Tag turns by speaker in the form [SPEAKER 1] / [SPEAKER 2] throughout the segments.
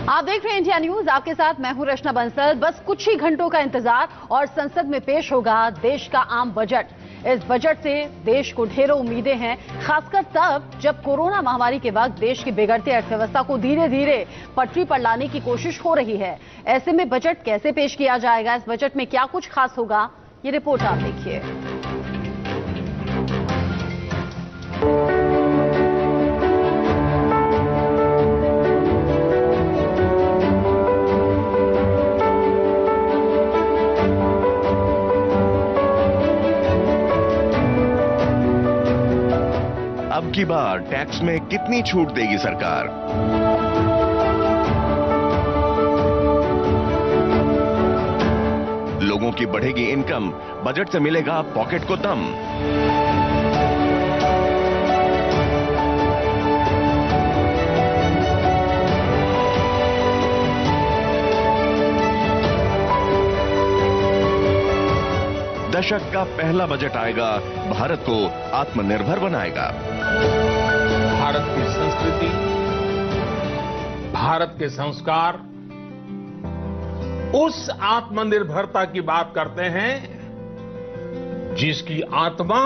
[SPEAKER 1] आप देख रहे हैं इंडिया न्यूज, आपके साथ मैं हूं रचना बंसल। बस कुछ ही घंटों का इंतजार और संसद में पेश होगा देश का आम बजट। इस बजट से देश को ढेरों उम्मीदें हैं, खासकर तब जब कोरोना महामारी के वक्त देश की बिगड़ती अर्थव्यवस्था को धीरे धीरे पटरी पर लाने की कोशिश हो रही है। ऐसे में बजट कैसे पेश किया जाएगा, इस बजट में क्या कुछ खास होगा, ये रिपोर्ट आप देखिए।
[SPEAKER 2] अब की बार टैक्स में कितनी छूट देगी सरकार? लोगों की बढ़ेगी इनकम, बजट से मिलेगा पॉकेट को दम। दशक का पहला बजट आएगा, भारत को आत्मनिर्भर बनाएगा।
[SPEAKER 3] भारत की संस्कृति, भारत के संस्कार उस आत्मनिर्भरता की बात करते हैं जिसकी आत्मा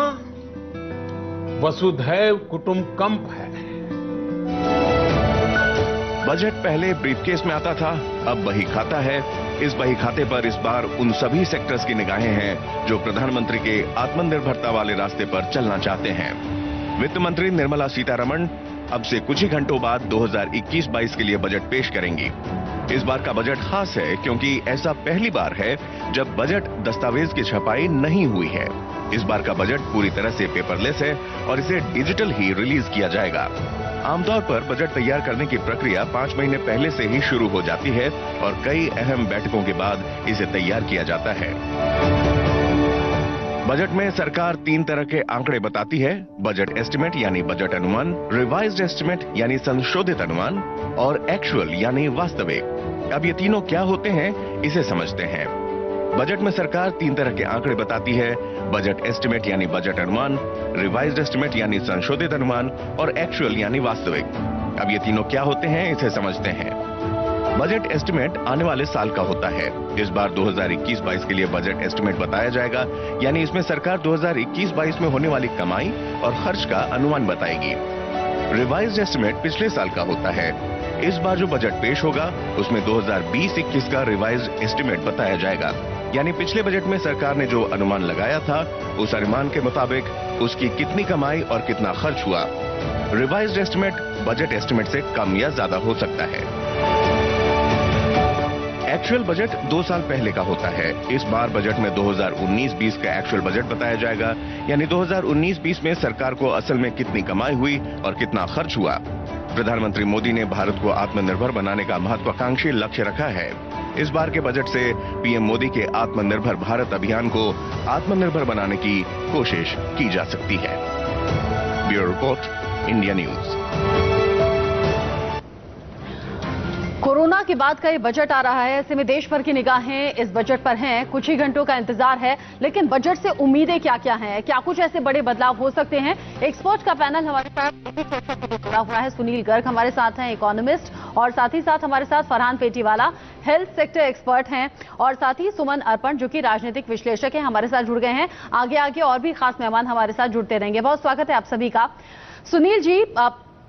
[SPEAKER 3] वसुधैव कुटुंबकम है।
[SPEAKER 2] बजट पहले ब्रीफकेस में आता था, अब बही खाता है। इस बही खाते पर इस बार उन सभी सेक्टर्स की निगाहें हैं जो प्रधानमंत्री के आत्मनिर्भरता वाले रास्ते पर चलना चाहते हैं। वित्त मंत्री निर्मला सीतारमण अब से कुछ ही घंटों बाद 2021-22 के लिए बजट पेश करेंगी। इस बार का बजट खास है क्योंकि ऐसा पहली बार है जब बजट दस्तावेज की छपाई नहीं हुई है। इस बार का बजट पूरी तरह से पेपरलेस है और इसे डिजिटल ही रिलीज किया जाएगा। आमतौर पर बजट तैयार करने की प्रक्रिया 5 महीने पहले से ही शुरू हो जाती है और कई अहम बैठकों के बाद इसे तैयार किया जाता है। बजट में सरकार 3 तरह के आंकड़े बताती है: बजट एस्टिमेट यानी बजट अनुमान, रिवाइज्ड एस्टिमेट यानी संशोधित अनुमान और एक्चुअल यानी वास्तविक। अब ये तीनों क्या होते हैं, इसे समझते हैं। बजट में सरकार 3 तरह के आंकड़े बताती है: बजट एस्टिमेट यानी बजट अनुमान, रिवाइज्ड एस्टिमेट यानी संशोधित अनुमान और एक्चुअल यानी वास्तविक। अब ये तीनों क्या होते हैं, इसे समझते हैं। बजट एस्टिमेट आने वाले साल का होता है। इस बार 2021-22 के लिए बजट एस्टिमेट बताया जाएगा, यानी इसमें सरकार 2021-22 में होने वाली कमाई और खर्च का अनुमान बताएगी। रिवाइज्ड एस्टिमेट पिछले साल का होता है। इस बार जो बजट पेश होगा उसमें 2020-21 का रिवाइज्ड एस्टिमेट बताया जाएगा, यानी पिछले बजट में सरकार ने जो अनुमान लगाया था उस अनुमान के मुताबिक उसकी कितनी कमाई और कितना खर्च हुआ। रिवाइज्ड एस्टिमेट बजट एस्टिमेट से कम या ज्यादा हो सकता है। एक्चुअल बजट 2 साल पहले का होता है। इस बार बजट में 2019-20 का एक्चुअल बजट बताया जाएगा, यानी 2019-20 में सरकार को असल में कितनी कमाई हुई और कितना खर्च हुआ। प्रधानमंत्री मोदी ने भारत को आत्मनिर्भर बनाने का महत्वाकांक्षी लक्ष्य रखा है। इस बार के बजट से पीएम मोदी के आत्मनिर्भर भारत अभियान को आत्मनिर्भर बनाने की कोशिश की जा सकती है। Bureau report, India news.
[SPEAKER 1] Corona के बाद का ये बजट आ रहा है, ऐसे में देश भर की निगाहें इस बजट पर हैं। कुछ ही घंटों का इंतजार है, लेकिन बजट से उम्मीदें क्या क्या हैं, क्या कुछ ऐसे बड़े बदलाव हो सकते हैं? एक्सपर्ट का पैनल हमारे साथ जुड़ा हुआ है। सुनील गर्ग हमारे साथ हैं, इकोनॉमिस्ट, और साथ ही साथ हमारे साथ फरहान पेटीवाला हेल्थ सेक्टर एक्सपर्ट हैं, और साथ ही सुमन अर्पण जो कि राजनीतिक विश्लेषक हैं, हमारे साथ जुड़ गए हैं। आगे आगे और भी खास मेहमान हमारे साथ जुड़ते रहेंगे। बहुत स्वागत है आप सभी का। सुनील जी,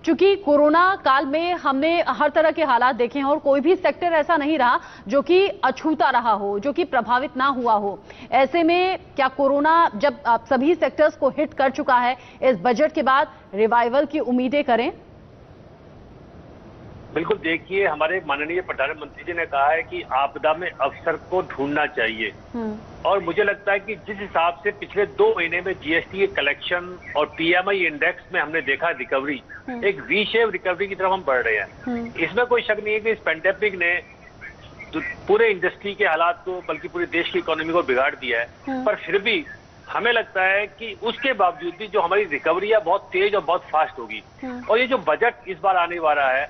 [SPEAKER 1] चूंकि कोरोना काल में हमने हर तरह के हालात देखे हैं और कोई भी सेक्टर ऐसा नहीं रहा जो कि अछूता रहा हो, जो कि प्रभावित ना हुआ हो। ऐसे में क्या कोरोना जब सभी सेक्टर्स को हिट कर चुका है, इस बजट के बाद रिवाइवल की उम्मीदें करें?
[SPEAKER 4] बिल्कुल, देखिए, हमारे माननीय प्रधानमंत्री जी ने कहा है कि आपदा में अवसर को ढूंढना चाहिए, और मुझे लगता है कि जिस हिसाब से पिछले 2 महीने में जीएसटी के कलेक्शन और पीएमआई इंडेक्स में हमने देखा रिकवरी, एक वी शेप रिकवरी की तरफ हम बढ़ रहे हैं। इसमें कोई शक नहीं है कि इस पेंडेमिक ने पूरे इंडस्ट्री के हालात को, बल्कि पूरे देश की इकोनॉमी को बिगाड़ दिया है। पर फिर भी हमें लगता है कि उसके बावजूद भी जो हमारी रिकवरी है बहुत तेज और बहुत फास्ट होगी। और ये जो बजट इस बार आने वाला है,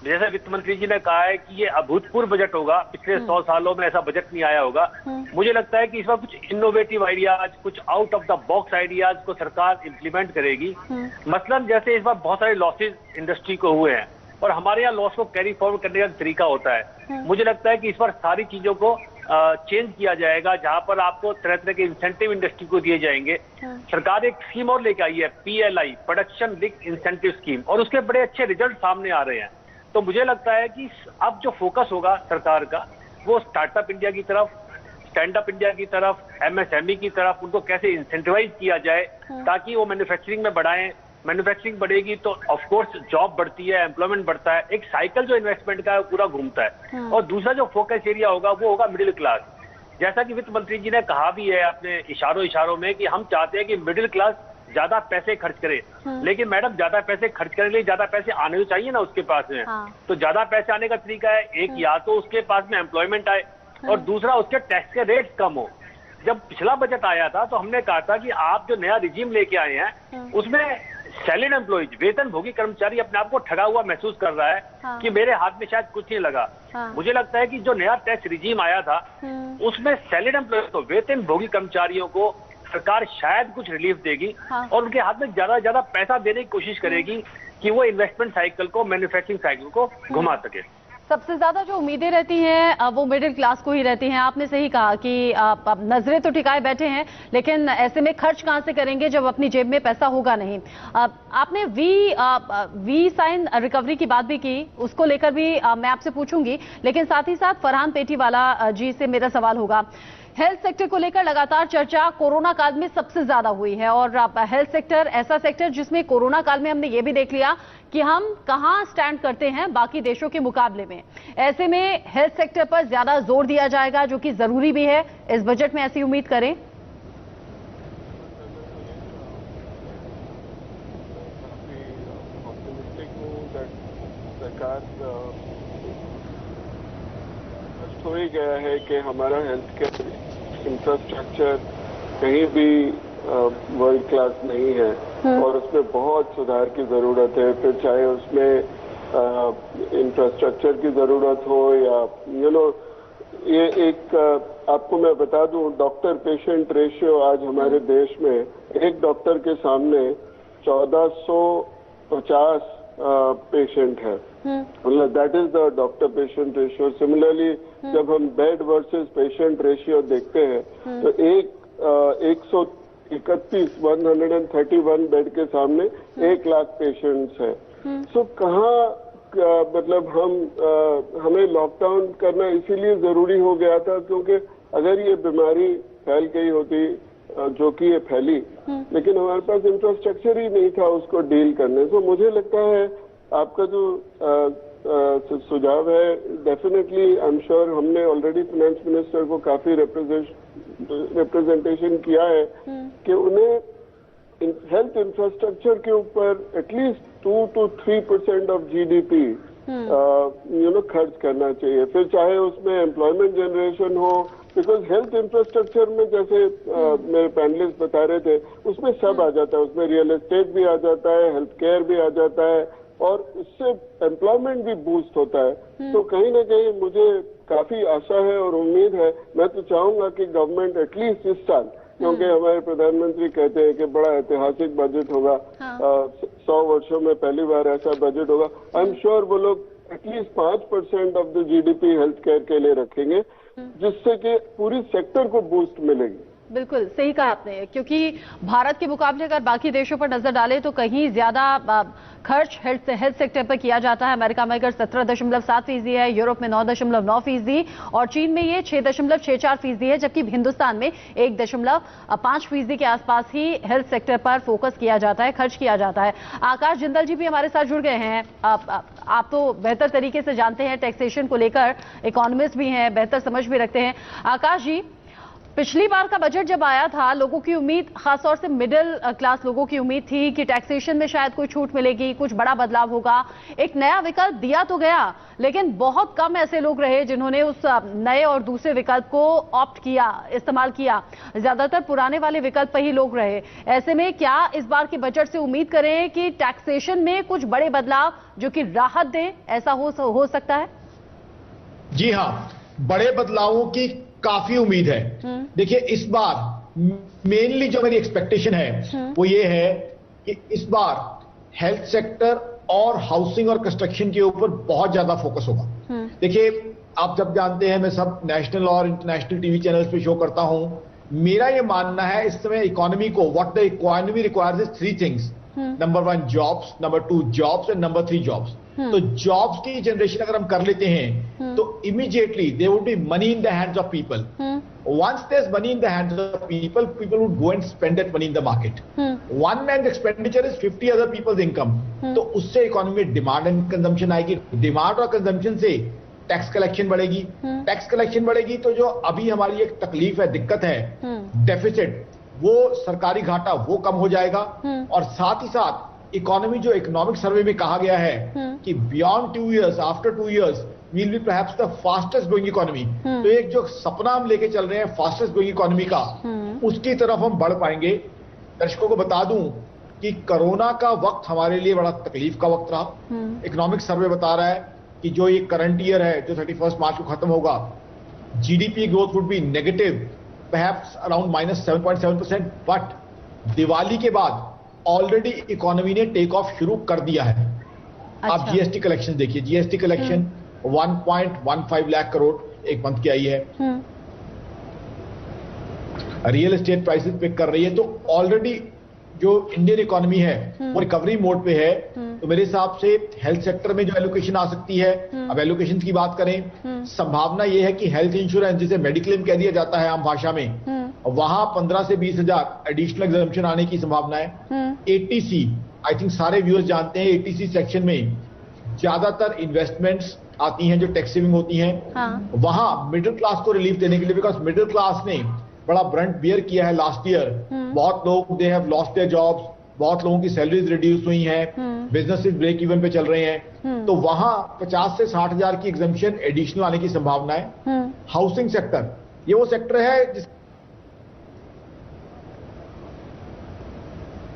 [SPEAKER 4] जैसे वित्त मंत्री जी ने कहा है कि ये अभूतपूर्व बजट होगा, पिछले 100 सालों में ऐसा बजट नहीं आया होगा। मुझे लगता है कि इस बार कुछ इनोवेटिव आइडियाज, कुछ out of the box ideas को सरकार इंप्लीमेंट करेगी। मसलन जैसे इस बार बहुत सारे लॉसेज इंडस्ट्री को हुए हैं, और हमारे यहाँ लॉस को कैरी फॉरवर्ड करने का तरीका होता है। मुझे लगता है कि इस बार सारी चीजों को चेंज किया जाएगा, जहां पर आपको तरह तरह के इंसेंटिव इंडस्ट्री को दिए जाएंगे। सरकार एक स्कीम और लेके आई है, PLI, production linked incentive scheme, और उसके बड़े अच्छे रिजल्ट सामने आ रहे हैं। तो मुझे लगता है कि अब जो फोकस होगा सरकार का, वो स्टार्टअप इंडिया की तरफ, स्टैंड अप इंडिया की तरफ, MSME की तरफ, उनको कैसे इंसेंटिवाइज किया जाए ताकि वो मैन्युफैक्चरिंग में बढ़ाएं। मैन्युफैक्चरिंग बढ़ेगी तो ऑफ कोर्स जॉब बढ़ती है, एम्प्लॉयमेंट बढ़ता है, एक साइकिल जो इन्वेस्टमेंट का है पूरा घूमता है। और दूसरा जो फोकस एरिया होगा वो होगा मिडिल क्लास। जैसा कि वित्त मंत्री जी ने कहा भी है अपने इशारों में कि हम चाहते हैं कि मिडिल क्लास ज्यादा पैसे खर्च करे, लेकिन मैडम ज्यादा पैसे खर्च करने के लिए ज्यादा पैसे आने तो चाहिए ना उसके पास में। तो ज्यादा पैसे आने का तरीका है, एक या तो उसके पास में एम्प्लॉयमेंट आए और दूसरा उसके टैक्स के रेट कम हो। जब पिछला बजट आया था तो हमने कहा था कि आप जो नया रिजीम लेके आए हैं उसमें सैलरीड एम्प्लॉइज, वेतन भोगी कर्मचारी अपने आप को ठगा हुआ महसूस कर रहा है कि मेरे हाथ में शायद कुछ नहीं लगा। मुझे लगता है कि जो नया टैक्स रिजीम आया था उसमें सैलरीड एम्प्लॉइज को, वेतन भोगी कर्मचारियों को सरकार शायद कुछ रिलीफ देगी और उनके हाथ में ज्यादा से ज्यादा पैसा देने की कोशिश करेगी कि वो इन्वेस्टमेंट साइकिल को, मैन्युफैक्चरिंग साइकिल को घुमा सके।
[SPEAKER 1] सबसे ज्यादा जो उम्मीदें रहती हैं वो मिडिल क्लास को ही रहती हैं। आपने सही कहा कि आप नजरें तो टिकाए बैठे हैं, लेकिन ऐसे में खर्च कहां से करेंगे जब अपनी जेब में पैसा होगा नहीं। आपने वी साइन रिकवरी की बात भी की, उसको लेकर भी मैं आपसे पूछूंगी, लेकिन साथ ही साथ फरहान पेटीवाला जी से मेरा सवाल होगा। हेल्थ सेक्टर को लेकर लगातार चर्चा कोरोना काल में सबसे ज्यादा हुई है और हेल्थ सेक्टर ऐसा सेक्टर जिसमें कोरोना काल में हमने ये भी देख लिया कि हम कहां स्टैंड करते हैं बाकी देशों के मुकाबले में। ऐसे में हेल्थ सेक्टर पर ज्यादा जोर दिया जाएगा, जो कि जरूरी भी है। इस बजट में ऐसी उम्मीद करें।
[SPEAKER 5] हो ही गया है कि हमारा हेल्थ केयर इंफ्रास्ट्रक्चर कहीं भी वर्ल्ड क्लास नहीं है और उसमें बहुत सुधार की जरूरत है। फिर चाहे उसमें इंफ्रास्ट्रक्चर की जरूरत हो या ये एक आपको मैं बता दूं, डॉक्टर पेशेंट रेशियो आज हमारे देश में एक डॉक्टर के सामने 1450 पेशेंट है। मतलब that is the doctor patient ratio. Similarly जब हम बेड वर्सेस पेशेंट रेशियो देखते हैं तो 131 बेड के सामने 1 लाख पेशेंट्स है। सो कहाँ मतलब हमें लॉकडाउन करना इसीलिए जरूरी हो गया था क्योंकि अगर ये बीमारी फैल गई होती जो कि ये फैली, लेकिन हमारे पास इंफ्रास्ट्रक्चर ही नहीं था उसको डील करने। तो मुझे लगता है आपका जो सुझाव है, डेफिनेटली आई एम श्योर हमने ऑलरेडी फाइनेंस मिनिस्टर को काफी रिप्रेजेंटेशन किया है कि उन्हें हेल्थ इंफ्रास्ट्रक्चर के ऊपर एटलीस्ट 2 to 3% ऑफ GDP खर्च करना चाहिए। फिर चाहे उसमें एम्प्लॉयमेंट जनरेशन हो, बिकॉज हेल्थ इंफ्रास्ट्रक्चर में जैसे मेरे पैनलिस्ट बता रहे थे उसमें सब आ जाता है, उसमें रियल एस्टेट भी आ जाता है, हेल्थ केयर भी आ जाता है और इससे एम्प्लॉयमेंट भी बूस्ट होता है। तो कहीं ना कहीं मुझे काफी आशा है और उम्मीद है। मैं तो चाहूंगा कि गवर्नमेंट एटलीस्ट इस साल, क्योंकि हमारे प्रधानमंत्री कहते हैं कि बड़ा ऐतिहासिक बजट होगा, 100 वर्षों में पहली बार ऐसा बजट होगा, आई एम श्योर वो लोग at least 5% of the GDP health care के लिए रखेंगे, जिससे कि पूरी सेक्टर को बूस्ट मिलेगी।
[SPEAKER 1] बिल्कुल सही कहा आपने, क्योंकि भारत के मुकाबले अगर बाकी देशों पर नजर डालें तो कहीं ज्यादा खर्च हेल्थ सेक्टर पर किया जाता है। अमेरिका में अगर 17.7% है, यूरोप में 9.9% और चीन में ये 6.64% है, जबकि हिंदुस्तान में 1.5% के आसपास ही हेल्थ सेक्टर पर फोकस किया जाता है, खर्च किया जाता है। आकाश जिंदल जी भी हमारे साथ जुड़ गए हैं। आप तो बेहतर तरीके से जानते हैं टैक्सेशन को लेकर, इकोनॉमिस्ट भी हैं, बेहतर समझ भी रखते हैं। आकाश जी, पिछली बार का बजट जब आया था लोगों की उम्मीद, खासतौर से मिडिल क्लास लोगों की उम्मीद थी कि टैक्सेशन में शायद कोई छूट मिलेगी, कुछ बड़ा बदलाव होगा। एक नया विकल्प दिया तो गया, लेकिन बहुत कम ऐसे लोग रहे जिन्होंने उस नए और दूसरे विकल्प को ऑप्ट किया, इस्तेमाल किया। ज्यादातर पुराने वाले विकल्प पर ही लोग रहे। ऐसे में क्या इस बार के बजट से उम्मीद करें कि टैक्सेशन में कुछ बड़े बदलाव जो कि राहत दें, ऐसा हो सकता है?
[SPEAKER 6] जी हाँ, बड़े बदलावों की काफी उम्मीद है। देखिए, इस बार मेनली जो मेरी एक्सपेक्टेशन है वो ये है कि इस बार हेल्थ सेक्टर और हाउसिंग और कंस्ट्रक्शन के ऊपर बहुत ज्यादा फोकस होगा। देखिए, आप जब जानते हैं मैं सब नेशनल और इंटरनेशनल टीवी चैनल्स पे शो करता हूं, मेरा ये मानना है इस समय इकोनॉमी को what the economy requires is 3 things. Number 1 jobs, number 2 jobs and number 3 jobs. तो जॉब्स की जनरेशन अगर हम कर लेते हैं तो immediately there would be money in the hands of people. Once there's money in the hands of people, people would go and spend that money in the market. One man's expenditure is 50 other people's income. तो उससे economy में demand and consumption आएगी। Demand और consumption से tax collection बढ़ेगी। Tax collection बढ़ेगी तो जो अभी हमारी एक तकलीफ है, दिक्कत है, डेफिसिट, वो सरकारी घाटा वो कम हो जाएगा। और साथ ही साथ इकोनॉमी, जो इकोनॉमिक सर्वे में कहा गया है कि beyond 2 years, after 2 years will be perhaps the fastest growing economy। तो एक जो सपना हम लेके चल रहे हैं फास्टेस्ट ग्रोइंग इकोनॉमी का, उसकी तरफ हम बढ़ पाएंगे। दर्शकों को बता दूं कि कोरोना का वक्त हमारे लिए बड़ा तकलीफ का वक्त रहा। इकोनॉमिक सर्वे बता रहा है कि जो ये करंट ईयर है जो 31 मार्च को खत्म होगा, GDP growth would be negative, perhaps around -7.7%। But Diwali के बाद ऑलरेडी इकोनॉमी ने टेक ऑफ शुरू कर दिया है। आप जीएसटी कलेक्शन देखिए, जीएसटी कलेक्शन 1.15 लाख करोड़ एक मंथ की आई है। रियल एस्टेट प्राइसेस पिक कर रही है। तो ऑलरेडी जो इंडियन इकोनॉमी है वो रिकवरी मोड पे है। तो मेरे हिसाब से हेल्थ सेक्टर में जो एलोकेशन आ सकती है, अब एलोकेशन की बात करें, संभावना ये है कि हेल्थ इंश्योरेंस, जिसे मेडिक्लेम कह दिया जाता है आम भाषा में, वहां 15 से 20 हजार एडिशनल एग्जम्पशन आने की संभावना है। एटीसी, आई थिंक सारे व्यूअर्स जानते हैं, एटीसी सेक्शन में ज्यादातर इन्वेस्टमेंट्स आती हैं जो टैक्स सेविंग होती हैं। वहां मिडिल क्लास को रिलीफ देने के लिए, बिकॉज मिडिल क्लास ने बड़ा ब्रंट बियर किया है लास्ट ईयर। बहुत लोग they have lost their jobs, बहुत लोगों की सैलरीज रिड्यूस हुई हैं, बिजनेसेस ब्रेक इवन पे चल रहे हैं। तो वहां 50 से 60 हजार की एग्जम्पशन एडिशनल आने की संभावना है। हाउसिंग सेक्टर, ये वो सेक्टर है जिस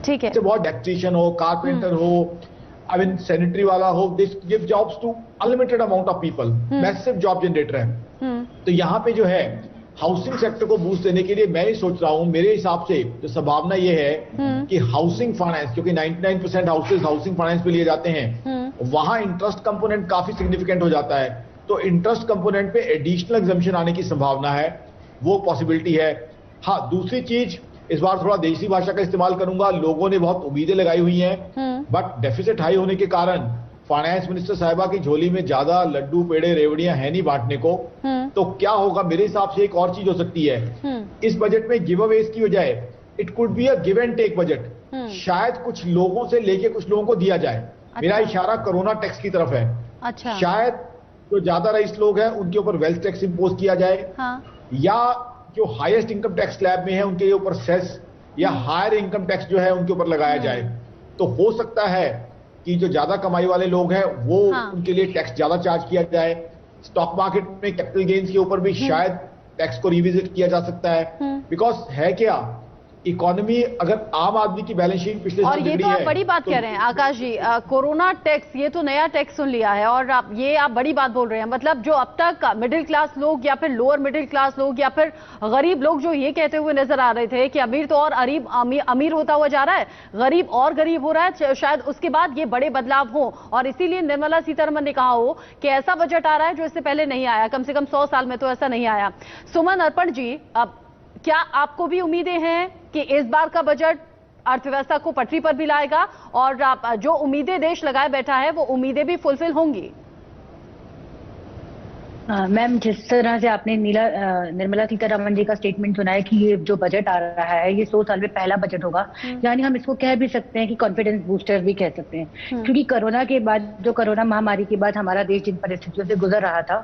[SPEAKER 1] ठीक है,
[SPEAKER 6] बहुत इलेक्ट्रीशियन हो, कारपेंटर हो, I mean सैनिटरी वाला हो, this give jobs to unlimited amount of people, massive job generator है। तो यहाँ पे जो है हाउसिंग सेक्टर को बूस्ट देने के लिए मैं ये सोच रहा हूँ, मेरे हिसाब से जो संभावना ये है कि हाउसिंग फाइनेंस, क्योंकि 99% हाउसेज हाउसिंग फाइनेंस पे लिए जाते हैं, वहां इंटरेस्ट कंपोनेंट काफी सिग्निफिकेंट हो जाता है। तो इंटरेस्ट कंपोनेंट पे एडिशनल एग्जम्पशन आने की संभावना है, वो पॉसिबिलिटी है। हाँ, दूसरी चीज, इस बार थोड़ा देसी भाषा का इस्तेमाल करूंगा, लोगों ने बहुत उम्मीदें लगाई हुई हैं, बट डेफिसिट हाई होने के कारण फाइनेंस मिनिस्टर साहिबा की झोली में ज्यादा लड्डू पेड़े रेवड़ियां है नहीं बांटने को। तो क्या होगा, मेरे हिसाब से एक और चीज हो सकती है, इस बजट में गिव अवेज की बजाय it could be a give and take budget. शायद कुछ लोगों से लेके कुछ लोगों को दिया जाए। मेरा इशारा कोरोना टैक्स की तरफ है।
[SPEAKER 1] अच्छा।
[SPEAKER 6] शायद जो ज्यादा रईस लोग हैं उनके ऊपर वेल्थ टैक्स इंपोज किया जाए, या जो हाईएस्ट इनकम टैक्स स्लैब में है उनके ऊपर सेस या हायर इनकम टैक्स जो है उनके ऊपर लगाया जाए। तो हो सकता है कि जो ज्यादा कमाई वाले लोग हैं वो उनके लिए टैक्स ज्यादा चार्ज किया जाए। स्टॉक मार्केट में कैपिटल गेन्स के ऊपर भी शायद टैक्स को रिविजिट किया जा सकता है। बिकॉज है क्या, इकोनॉमी अगर आम आदमी की बैलेंस शीट पिछले
[SPEAKER 1] और ये तो आप बड़ी बात कह रहे हैं आकाश जी, कोरोना टैक्स, ये तो नया टैक्स सुन लिया है और आप बड़ी बात बोल रहे हैं। मतलब जो अब तक मिडिल क्लास लोग या फिर लोअर मिडिल क्लास लोग या फिर गरीब लोग जो ये कहते हुए नजर आ रहे थे कि अमीर तो और अमीर होता हुआ जा रहा है, गरीब और गरीब हो रहा है, शायद उसके बाद ये बड़े बदलाव हो और इसीलिए निर्मला सीतारमण ने कहा हो कि ऐसा बजट आ रहा है जो इससे पहले नहीं आया, कम से कम 100 साल में तो ऐसा नहीं आया। सुमन अर्पण जी, अब क्या आपको भी उम्मीदें हैं कि इस बार का बजट अर्थव्यवस्था को पटरी पर भी लाएगा और जो उम्मीदें देश लगाए बैठा है वो उम्मीदें भी फुलफिल होंगी?
[SPEAKER 7] मैम, जिस तरह से आपने निर्मला सीतारमण जी का स्टेटमेंट सुना है कि ये जो बजट आ रहा है ये 100 साल में पहला बजट होगा, यानी हम इसको कह भी सकते हैं कि कॉन्फिडेंस बूस्टर भी कह सकते हैं। क्योंकि कोरोना के बाद, जो कोरोना महामारी के बाद हमारा देश जिन परिस्थितियों से गुजर रहा था,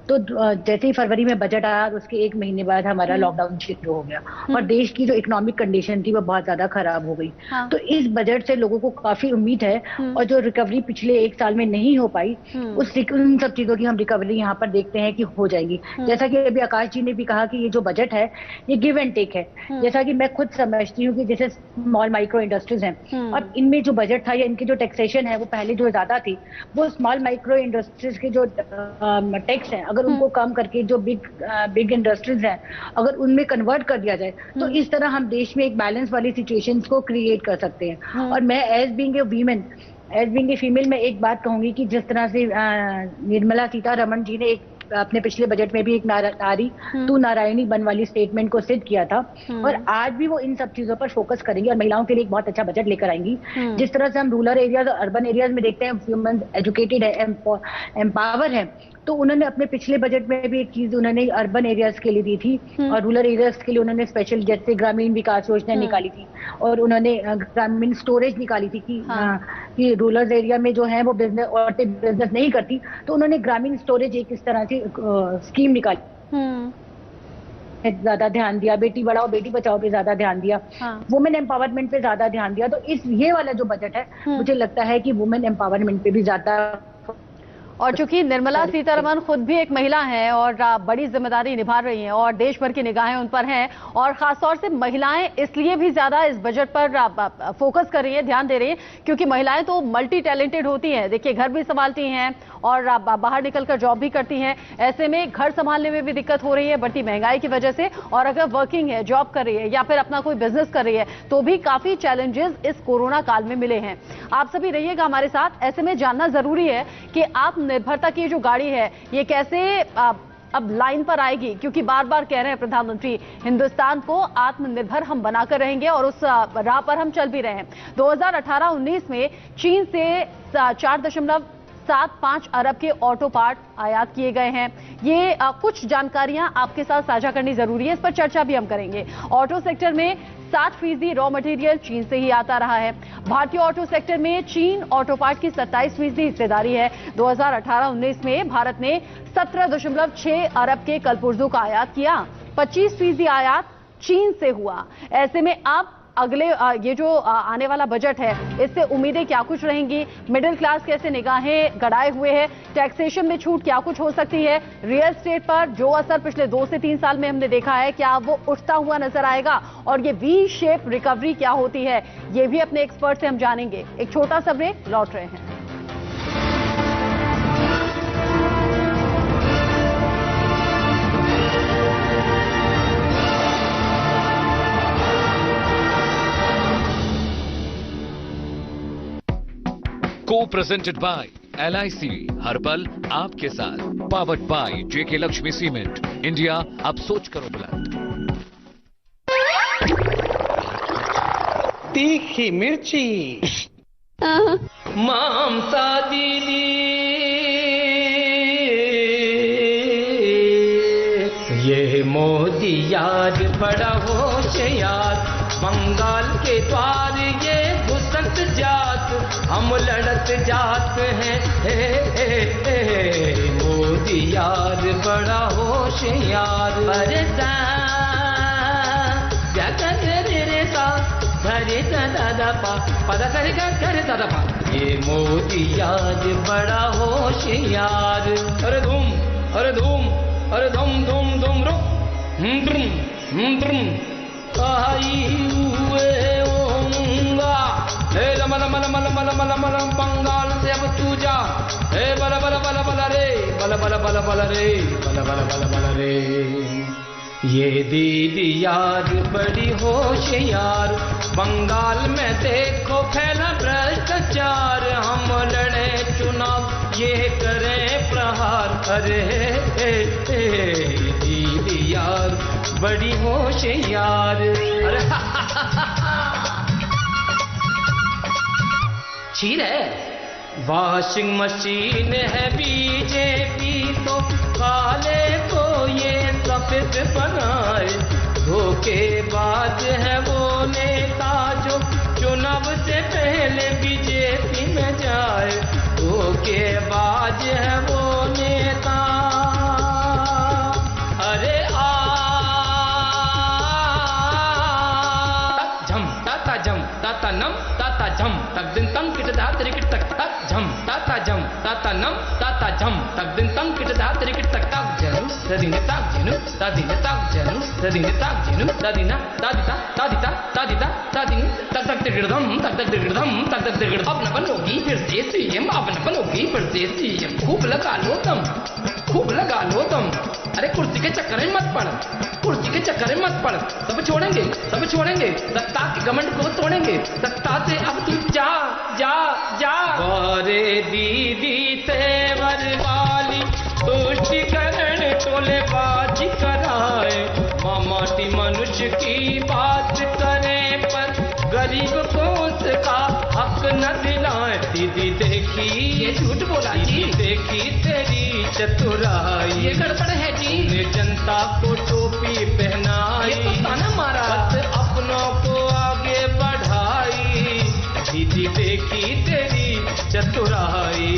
[SPEAKER 7] तो जैसे ही फरवरी में बजट आया उसके 1 महीने बाद हमारा लॉकडाउन शुरू हो गया और देश की जो इकोनॉमिक कंडीशन थी वो बहुत ज्यादा खराब हो गई। तो इस बजट से लोगों को काफी उम्मीद है और जो रिकवरी पिछले 1 साल में नहीं हो पाई, उन सब चीजों की हम रिकवरी यहाँ पर देखते हैं कि हो जाएगी। जैसा कि अभी आकाश जी ने भी कहा कि ये जो बजट है ये गिव एंड टेक है। जैसा कि मैं खुद समझती हूँ कि जैसे स्मॉल माइक्रो इंडस्ट्रीज हैं और इनमें जो बजट था या इनकी जो टैक्सेशन है वो पहले जो ज्यादा थी, वो स्मॉल माइक्रो इंडस्ट्रीज के जो टैक्स है अगर उनको कम करके जो बिग इंडस्ट्रीज हैं अगर उनमें कन्वर्ट कर दिया जाए तो इस तरह हम देश में एक बैलेंस वाली सिचुएशंस को क्रिएट कर सकते हैं। और मैं as being a women as being a female मैं एक बात कहूंगी कि जिस तरह से निर्मला सीतारमण जी ने अपने पिछले बजट में भी एक नारी तू नारायणी बन वाली स्टेटमेंट को सिद्ध किया था, और आज भी वो इन सब चीजों पर फोकस करेंगी और महिलाओं के लिए एक बहुत अच्छा बजट लेकर आएंगी। जिस तरह से हम रूरल एरियाज और अर्बन एरियाज में देखते हैं वुमेन एजुकेटेड है, एम्पावर है, तो उन्होंने अपने पिछले बजट में भी एक चीज उन्होंने अर्बन एरियाज के लिए दी थी और रूरल एरियाज के लिए उन्होंने स्पेशल जैसे ग्रामीण विकास योजना निकाली थी और उन्होंने ग्रामीण स्टोरेज निकाली थी कि रूरल एरिया में जो है वो औरतें बिजनेस नहीं करती, तो उन्होंने ग्रामीण स्टोरेज एक इस तरह की स्कीम निकाली, ज्यादा ध्यान दिया, बेटी बढ़ाओ बेटी बचाओ पे ज्यादा ध्यान दिया, वुमेन एम्पावरमेंट पे ज्यादा ध्यान दिया। तो ये वाला जो बजट है मुझे लगता है कि वुमेन एम्पावरमेंट पे भी ज्यादा,
[SPEAKER 1] और चूंकि निर्मला सीतारमण खुद भी एक महिला हैं और बड़ी जिम्मेदारी निभा रही हैं और देश भर की निगाहें उन पर हैं, और खासतौर से महिलाएं इसलिए भी ज्यादा इस बजट पर फोकस कर रही हैं, ध्यान दे रही हैं, क्योंकि महिलाएं तो मल्टी टैलेंटेड होती हैं। देखिए, घर भी संभालती हैं और बाहर निकलकर जॉब भी करती हैं, ऐसे में घर संभालने में भी दिक्कत हो रही है बढ़ती महंगाई की वजह से, और अगर वर्किंग है, जॉब कर रही है या फिर अपना कोई बिजनेस कर रही है तो भी काफी चैलेंजेस इस कोरोना काल में मिले हैं। आप सभी रहिएगा हमारे साथ। ऐसे में जानना जरूरी है कि आत्मनिर्भरता की जो गाड़ी है ये कैसे अब लाइन पर आएगी, क्योंकि बार बार कह रहे हैं प्रधानमंत्री हिंदुस्तान को आत्मनिर्भर हम बनाकर रहेंगे और उस राह पर हम चल भी रहे हैं। 2018-19 में चीन से 4.75 अरब के ऑटो पार्ट आयात किए गए हैं। ये कुछ जानकारियां आपके साथ साझा करनी जरूरी है, इस पर चर्चा भी हम करेंगे। ऑटो सेक्टर में 60% रॉ मटेरियल चीन से ही आता रहा है। भारतीय ऑटो सेक्टर में चीन ऑटो पार्ट की 27% हिस्सेदारी है। 2018-19 में भारत ने 17.6 अरब के कलपुर्जों का आयात किया, 25% आयात चीन से हुआ। ऐसे में अब अगले ये जो आने वाला बजट है इससे उम्मीदें क्या कुछ रहेंगी, मिडिल क्लास कैसे निगाहें गड़ाए हुए है, टैक्सेशन में छूट क्या कुछ हो सकती है, रियल एस्टेट पर जो असर पिछले 2 से 3 साल में हमने देखा है क्या वो उठता हुआ नजर आएगा, और ये वी शेप रिकवरी क्या होती है ये भी अपने एक्सपर्ट से हम जानेंगे। एक छोटा सा ब्रेक, लौट रहे हैं।
[SPEAKER 8] Co-presented by LIC, हर पल आपके साथ, powered by JK Lakshmi cement, India अब सोच करो बुलंद।
[SPEAKER 9] तीखी मिर्ची मामसा दीदी, ये मोदी यार बड़ा होशियार, बंगाल के द्वार ये घुसत जात, हम लड़त जात हैं, मोदी यार बड़ा होशियार। अरे दादा पा पदा करे दादा पा, ये मोदी यार बड़ा होशियार। अरे धूम अरे धूम अरे धूम धूम धूम रुक आई हुए ओंगा, हे लम लम लम लम लम लम लम बंगाल से अब तू जा, हे बला बला बला बला रे, बला बला बला बला रे, बला बला बला बला रे। ये दीदी यार बड़ी होशियार, बंगाल में देखो फैला भ्रष्टाचार, हम लड़े चुनाव ये करें प्रहार, अरे दीदी यार बड़ी होशियार। अरे छीर है वॉशिंग मशीन है बीजेपी, तो काले को ये सफेद बनाए, धोखेबाज है वो नेता जो चुनाव से पहले बीजेपी में जाए, धोखेबाज है वो नेता। अरे झम ताता झम ताता नम ताता झम तक दिन तंग किट दा त्रिकिट तक तक झम ताता झम ताता नम ताता झम तक दिन तंग किट दा त्रिकिट तक तक जनु तदिने तक जनु तदिने तक जनु तदिने तक जनु तदिना तादिता तादिता तादिता तदिन तक तक तिगिड़धम तक तक तिगिड़धम तक तक तिगिड़। अब न बनोगी फिर से सीएम, अब न बनोगी फिर से सीएम, खूब लगा लो दम, खूब लगा लो दम। अरे कुर्सी के चक्कर में मत पड़, कुर्सी के चक्कर में मत पड़, सब छोड़ेंगे, सत्ता के घमंड को तोड़ेंगे, सत्ता से अब तू जा जा जा। अरे दीदी तेवर वाली तुष्टिकरण टोलेबाजी कराए, मामाटी मनुष्य की बात करे पर गरीब को उसका हक न दिलाए। दीदी देखी, ये झूठ बोला जी, देखी तेरी चतुराई, ये गड़बड़ है जी, ने जनता को टोपी पहनाई, ये तो ताना मारा, बस अपनों को आगे बढ़ाई। दीदी देखी तेरी चतुराई।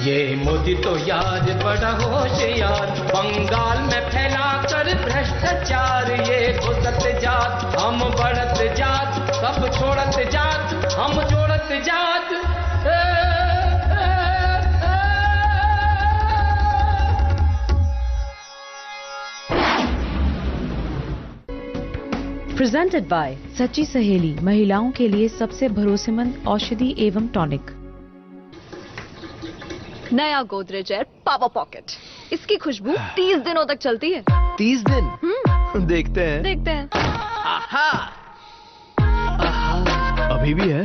[SPEAKER 9] ये मोदी तो यार बड़ा होशियार, बंगाल में फैला कर भ्रष्टाचार। ये घुसत जात हम बढ़त जात, सब छोड़त जात हम जोड़त जात।
[SPEAKER 10] प्रेजेंटेड बाय सच्ची सहेली, महिलाओं के लिए सबसे भरोसेमंद औषधि एवं टॉनिक।
[SPEAKER 11] नया गोदरेज एयर पावर पॉकेट, इसकी खुशबू 30 दिनों तक चलती है।
[SPEAKER 12] 30 दिन? देखते हैं।
[SPEAKER 9] आहा,
[SPEAKER 12] अभी भी है?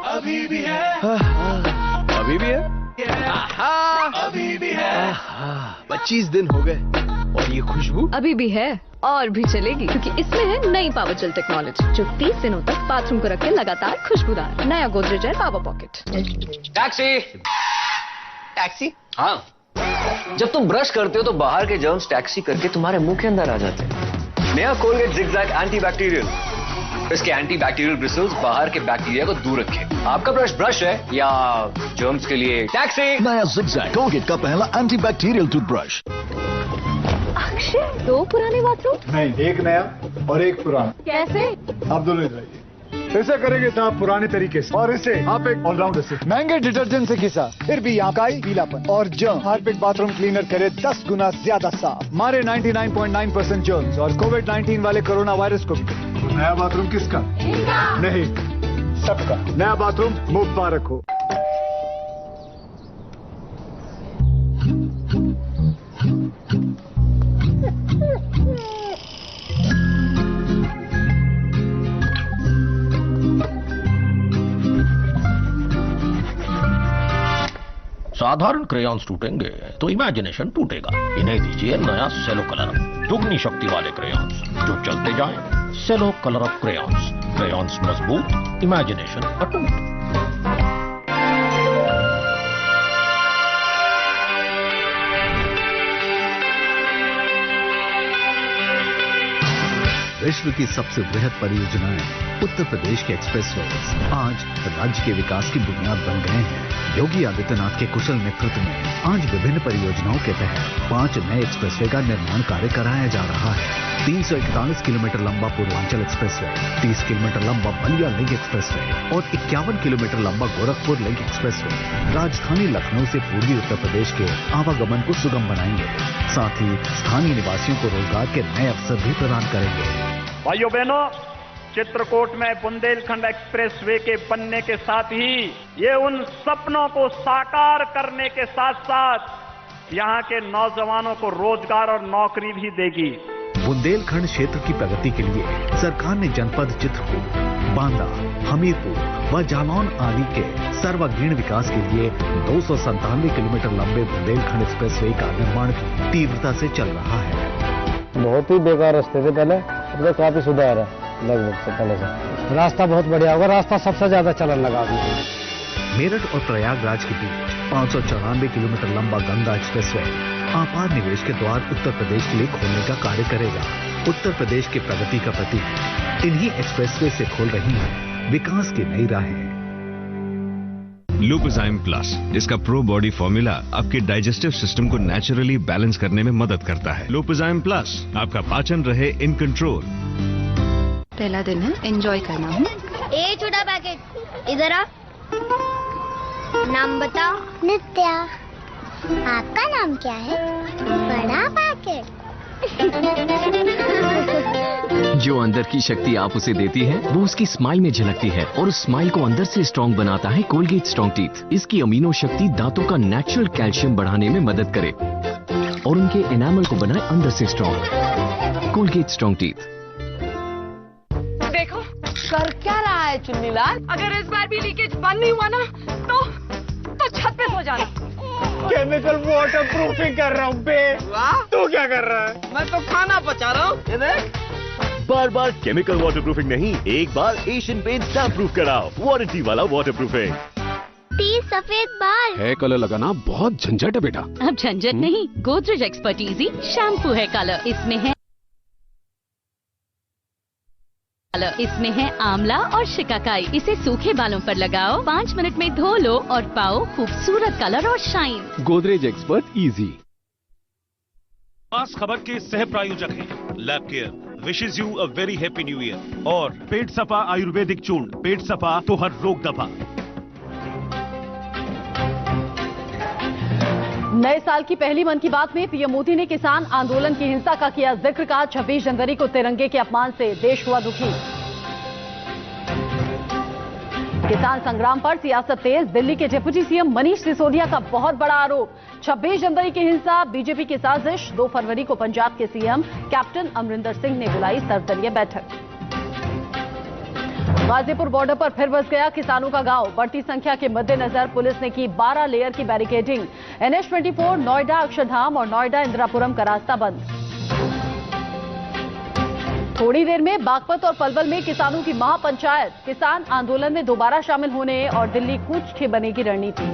[SPEAKER 9] अभी भी है,
[SPEAKER 12] अभी भी है?
[SPEAKER 9] अभी भी है।
[SPEAKER 12] 25 दिन हो गए और ये खुशबू
[SPEAKER 11] अभी भी है और भी चलेगी, क्योंकि इसमें है नई पावर जेल टेक्नोलॉजी, जो 30 दिनों तक बाथरूम को रखे लगातार खुशबूदार। नया Godrej air power pocket.
[SPEAKER 12] Taxi? हाँ, जब तुम ब्रश करते हो तो बाहर के जर्म्स टैक्सी करके तुम्हारे मुंह के अंदर आ जाते हैं। नया कोलगेट जिगजैग एंटीबैक्टीरियल, इसके एंटीबैक्टीरियल ब्रिसल्स बाहर के बैक्टीरिया को दूर रखे। आपका ब्रश है या जर्म्स के लिए टैक्सी?
[SPEAKER 13] नया जिगजैग कोलगेट का पहला एंटीबैक्टीरियल टूथब्रश।
[SPEAKER 11] अक्षय, 2 पुराने बाथरूम?
[SPEAKER 14] नहीं, एक नया और एक पुराना।
[SPEAKER 11] कैसे?
[SPEAKER 14] आप दोनों इधर आइए। ऐसा करेंगे तो आप पुराने तरीके से, और इसे आप एक ऑलराउंडर से। महंगे डिटर्जेंट से घिसा, फिर भी यहाँ काई, पीलापन और जर्म। हार्पिक बाथरूम क्लीनर करे 10 गुना ज्यादा साफ, मारे 99.9% जर्म्स और कोविड-19 वाले कोरोना वायरस को भी। नया बाथरूम किसका? नहीं, सबका। नया बाथरूम मुबारक हो।
[SPEAKER 15] साधारण क्रेयॉन्स टूटेंगे तो इमेजिनेशन टूटेगा। इन्हें दीजिए नया सेलो कलर, दुगनी शक्ति वाले क्रेयॉन्स जो चलते जाएं। सेलो कलर ऑफ क्रेयॉन्स मजबूत, इमेजिनेशन अटूट।
[SPEAKER 13] विश्व की सबसे बृहद परियोजनाएं उत्तर प्रदेश के एक्सप्रेसवेज आज राज्य के विकास की बुनियाद बन गए हैं। योगी आदित्यनाथ के कुशल नेतृत्व में आज विभिन्न परियोजनाओं के तहत 5 नए एक्सप्रेसवे का निर्माण कार्य कराया जा रहा है। 341 किलोमीटर लंबा पूर्वांचल एक्सप्रेसवे, 30 किलोमीटर लंबा बलिया लिंक एक्सप्रेसवे और 51 किलोमीटर लंबा गोरखपुर लिंक एक्सप्रेसवे राजधानी लखनऊ से पूर्वी उत्तर प्रदेश के आवागमन को सुगम बनाएंगे। साथ ही स्थानीय निवासियों को रोजगार के नए अवसर भी प्रदान करेंगे।
[SPEAKER 16] भाइयों बहनों, चित्रकूट में बुंदेलखंड एक्सप्रेसवे के बनने के साथ ही ये उन सपनों को साकार करने के साथ साथ यहाँ के नौजवानों को रोजगार और नौकरी भी देगी।
[SPEAKER 13] बुंदेलखंड क्षेत्र की प्रगति के लिए सरकार ने जनपद चित्रकूट, बांदा, हमीरपुर व जालौन आदि के सर्वांगीण विकास के लिए 297 किलोमीटर लंबे बुंदेलखंड एक्सप्रेसवे का निर्माण तीव्रता से चल रहा है।
[SPEAKER 17] बहुत ही बेकार रास्ते थे पहले, अब काफी सुधार है लगभग से पहले से। रास्ता बहुत बढ़िया होगा, रास्ता सबसे ज्यादा चलन लगा अभी।
[SPEAKER 13] मेरठ और प्रयागराज के बीच 594 किलोमीटर लंबा गंगा एक्सप्रेसवे आपार निवेश के द्वार उत्तर प्रदेश के लिए खोलने का कार्य करेगा। उत्तर प्रदेश की प्रगति का प्रतीक इन्हीं एक्सप्रेसवे से खोल रही है विकास की नई राहें।
[SPEAKER 18] लुपज़ाइम प्लस, इसका प्रो बॉडी फॉर्मूला आपके डाइजेस्टिव सिस्टम को नेचुरली बैलेंस करने में मदद करता है। लुपज़ाइम प्लस, आपका पाचन रहे इन कंट्रोल।
[SPEAKER 11] पहला दिन है, एंजॉय करना है।
[SPEAKER 19] ए छोटा पैकेट इधर आ। नाम बताओ। नित्या। आपका नाम क्या है? बड़ा पैकेट।
[SPEAKER 20] जो अंदर की शक्ति आप उसे देती है वो उसकी स्माइल में झलकती है और उस स्माइल को अंदर से स्ट्रॉन्ग बनाता है कोलगेट स्ट्रॉन्ग टीथ। इसकी अमीनो शक्ति दांतों का नेचुरल कैल्शियम बढ़ाने में मदद करे और उनके एनामल को बनाए अंदर से स्ट्रॉन्ग। Colgate strong teeth.
[SPEAKER 21] देखो कर क्या रहा है चुन्नीलाल? अगर इस बार भी लीकेज बंद नहीं हुआ ना तो छत पे सो जाना।
[SPEAKER 22] केमिकल वाटर प्रूफिंग कर रहा हूँ बे। तू क्या कर रहा है?
[SPEAKER 21] मैं तो खाना पचा रहा हूँ। ये देख।
[SPEAKER 23] बार बार केमिकल वाटर प्रूफिंग नहीं, एक बार एशियन पेंट डैम्प प्रूफ कराओ, वारंटी वाला वाटर प्रूफिंग।
[SPEAKER 19] 30 सफेद बाल।
[SPEAKER 24] हेयर कलर लगाना बहुत झंझट है बेटा।
[SPEAKER 25] अब झंझट नहीं, गोदरेज एक्सपर्टीज शैम्पू है कलर। इसमें है आंवला और शिकाकाई। इसे सूखे बालों पर लगाओ, 5 मिनट में धो लो और पाओ खूबसूरत कलर और शाइन।
[SPEAKER 24] Godrej expert easy.
[SPEAKER 26] खास खबर के सह प्रायोजक हैं lab care, wishes you a very happy new year, और पेट सफा आयुर्वेदिक चूर्ण, पेट सफा तो हर रोग दफा।
[SPEAKER 1] नए साल की पहली मन की बात में पीएम मोदी ने किसान आंदोलन की हिंसा का किया जिक्र। कहा 26 जनवरी को तिरंगे के अपमान से देश हुआ दुखी। किसान संग्राम पर सियासत तेज। दिल्ली के डिप्टी सीएम मनीष सिसोदिया का बहुत बड़ा आरोप। 26 जनवरी की हिंसा बीजेपी की साजिश। 2 फरवरी को पंजाब के सीएम कैप्टन अमरिंदर सिंह ने बुलाई सर्वदलीय बैठक। गाजीपुर बॉर्डर पर फिर बस गया किसानों का गांव। बढ़ती संख्या के मद्देनजर पुलिस ने की 12 लेयर की बैरिकेडिंग। NH24 नोएडा अक्षरधाम और नोएडा इंदिरापुरम का रास्ता बंद। थोड़ी देर में बागपत और पलवल में किसानों की महापंचायत। किसान आंदोलन में दोबारा शामिल होने और दिल्ली कूच की बनेगी रणनीति।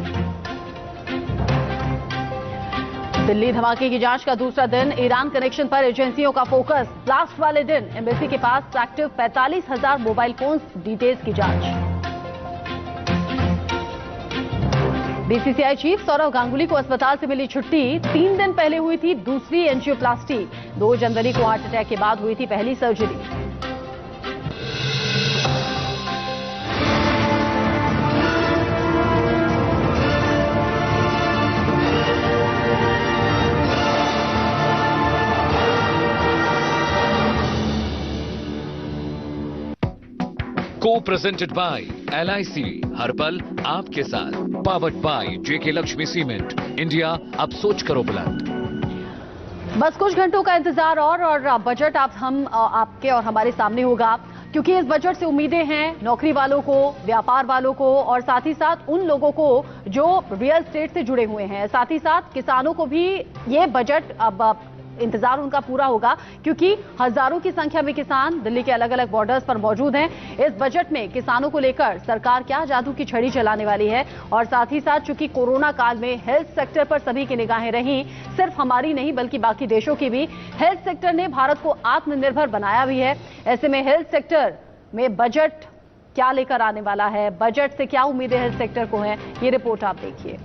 [SPEAKER 1] दिल्ली धमाके की जांच का दूसरा दिन। ईरान कनेक्शन पर एजेंसियों का फोकस। ब्लास्ट वाले दिन एम्बेसी के पास एक्टिव 45,000 मोबाइल फोन्स। डिटेल्स की जांच। बीसीसीआई चीफ सौरव गांगुली को अस्पताल से मिली छुट्टी। 3 दिन पहले हुई थी दूसरी एंजियोप्लास्टी। 2 जनवरी को हार्ट अटैक के बाद हुई थी पहली सर्जरी।
[SPEAKER 8] को प्रेजेंटेड बाय LIC, हर पल आपके साथ। Powered by JK Lakshmi cement, India अब सोच करो बुलंद।
[SPEAKER 1] बस कुछ घंटों का इंतजार और बजट आपके और हमारे सामने होगा, क्योंकि इस बजट से उम्मीदें हैं नौकरी वालों को, व्यापार वालों को और साथ ही साथ उन लोगों को जो रियल एस्टेट से जुड़े हुए हैं। साथ ही साथ किसानों को भी ये बजट अब इंतजार उनका पूरा होगा, क्योंकि हजारों की संख्या में किसान दिल्ली के अलग अलग बॉर्डर्स पर मौजूद हैं। इस बजट में किसानों को लेकर सरकार क्या जादू की छड़ी चलाने वाली है, और साथ ही साथ चूंकि कोरोना काल में हेल्थ सेक्टर पर सभी की निगाहें रहीं, सिर्फ हमारी नहीं बल्कि बाकी देशों की भी। हेल्थ सेक्टर ने भारत को आत्मनिर्भर बनाया भी है। ऐसे में हेल्थ सेक्टर में बजट क्या लेकर आने वाला है, बजट से क्या उम्मीदें हेल्थ सेक्टर को हैं, ये रिपोर्ट आप देखिए।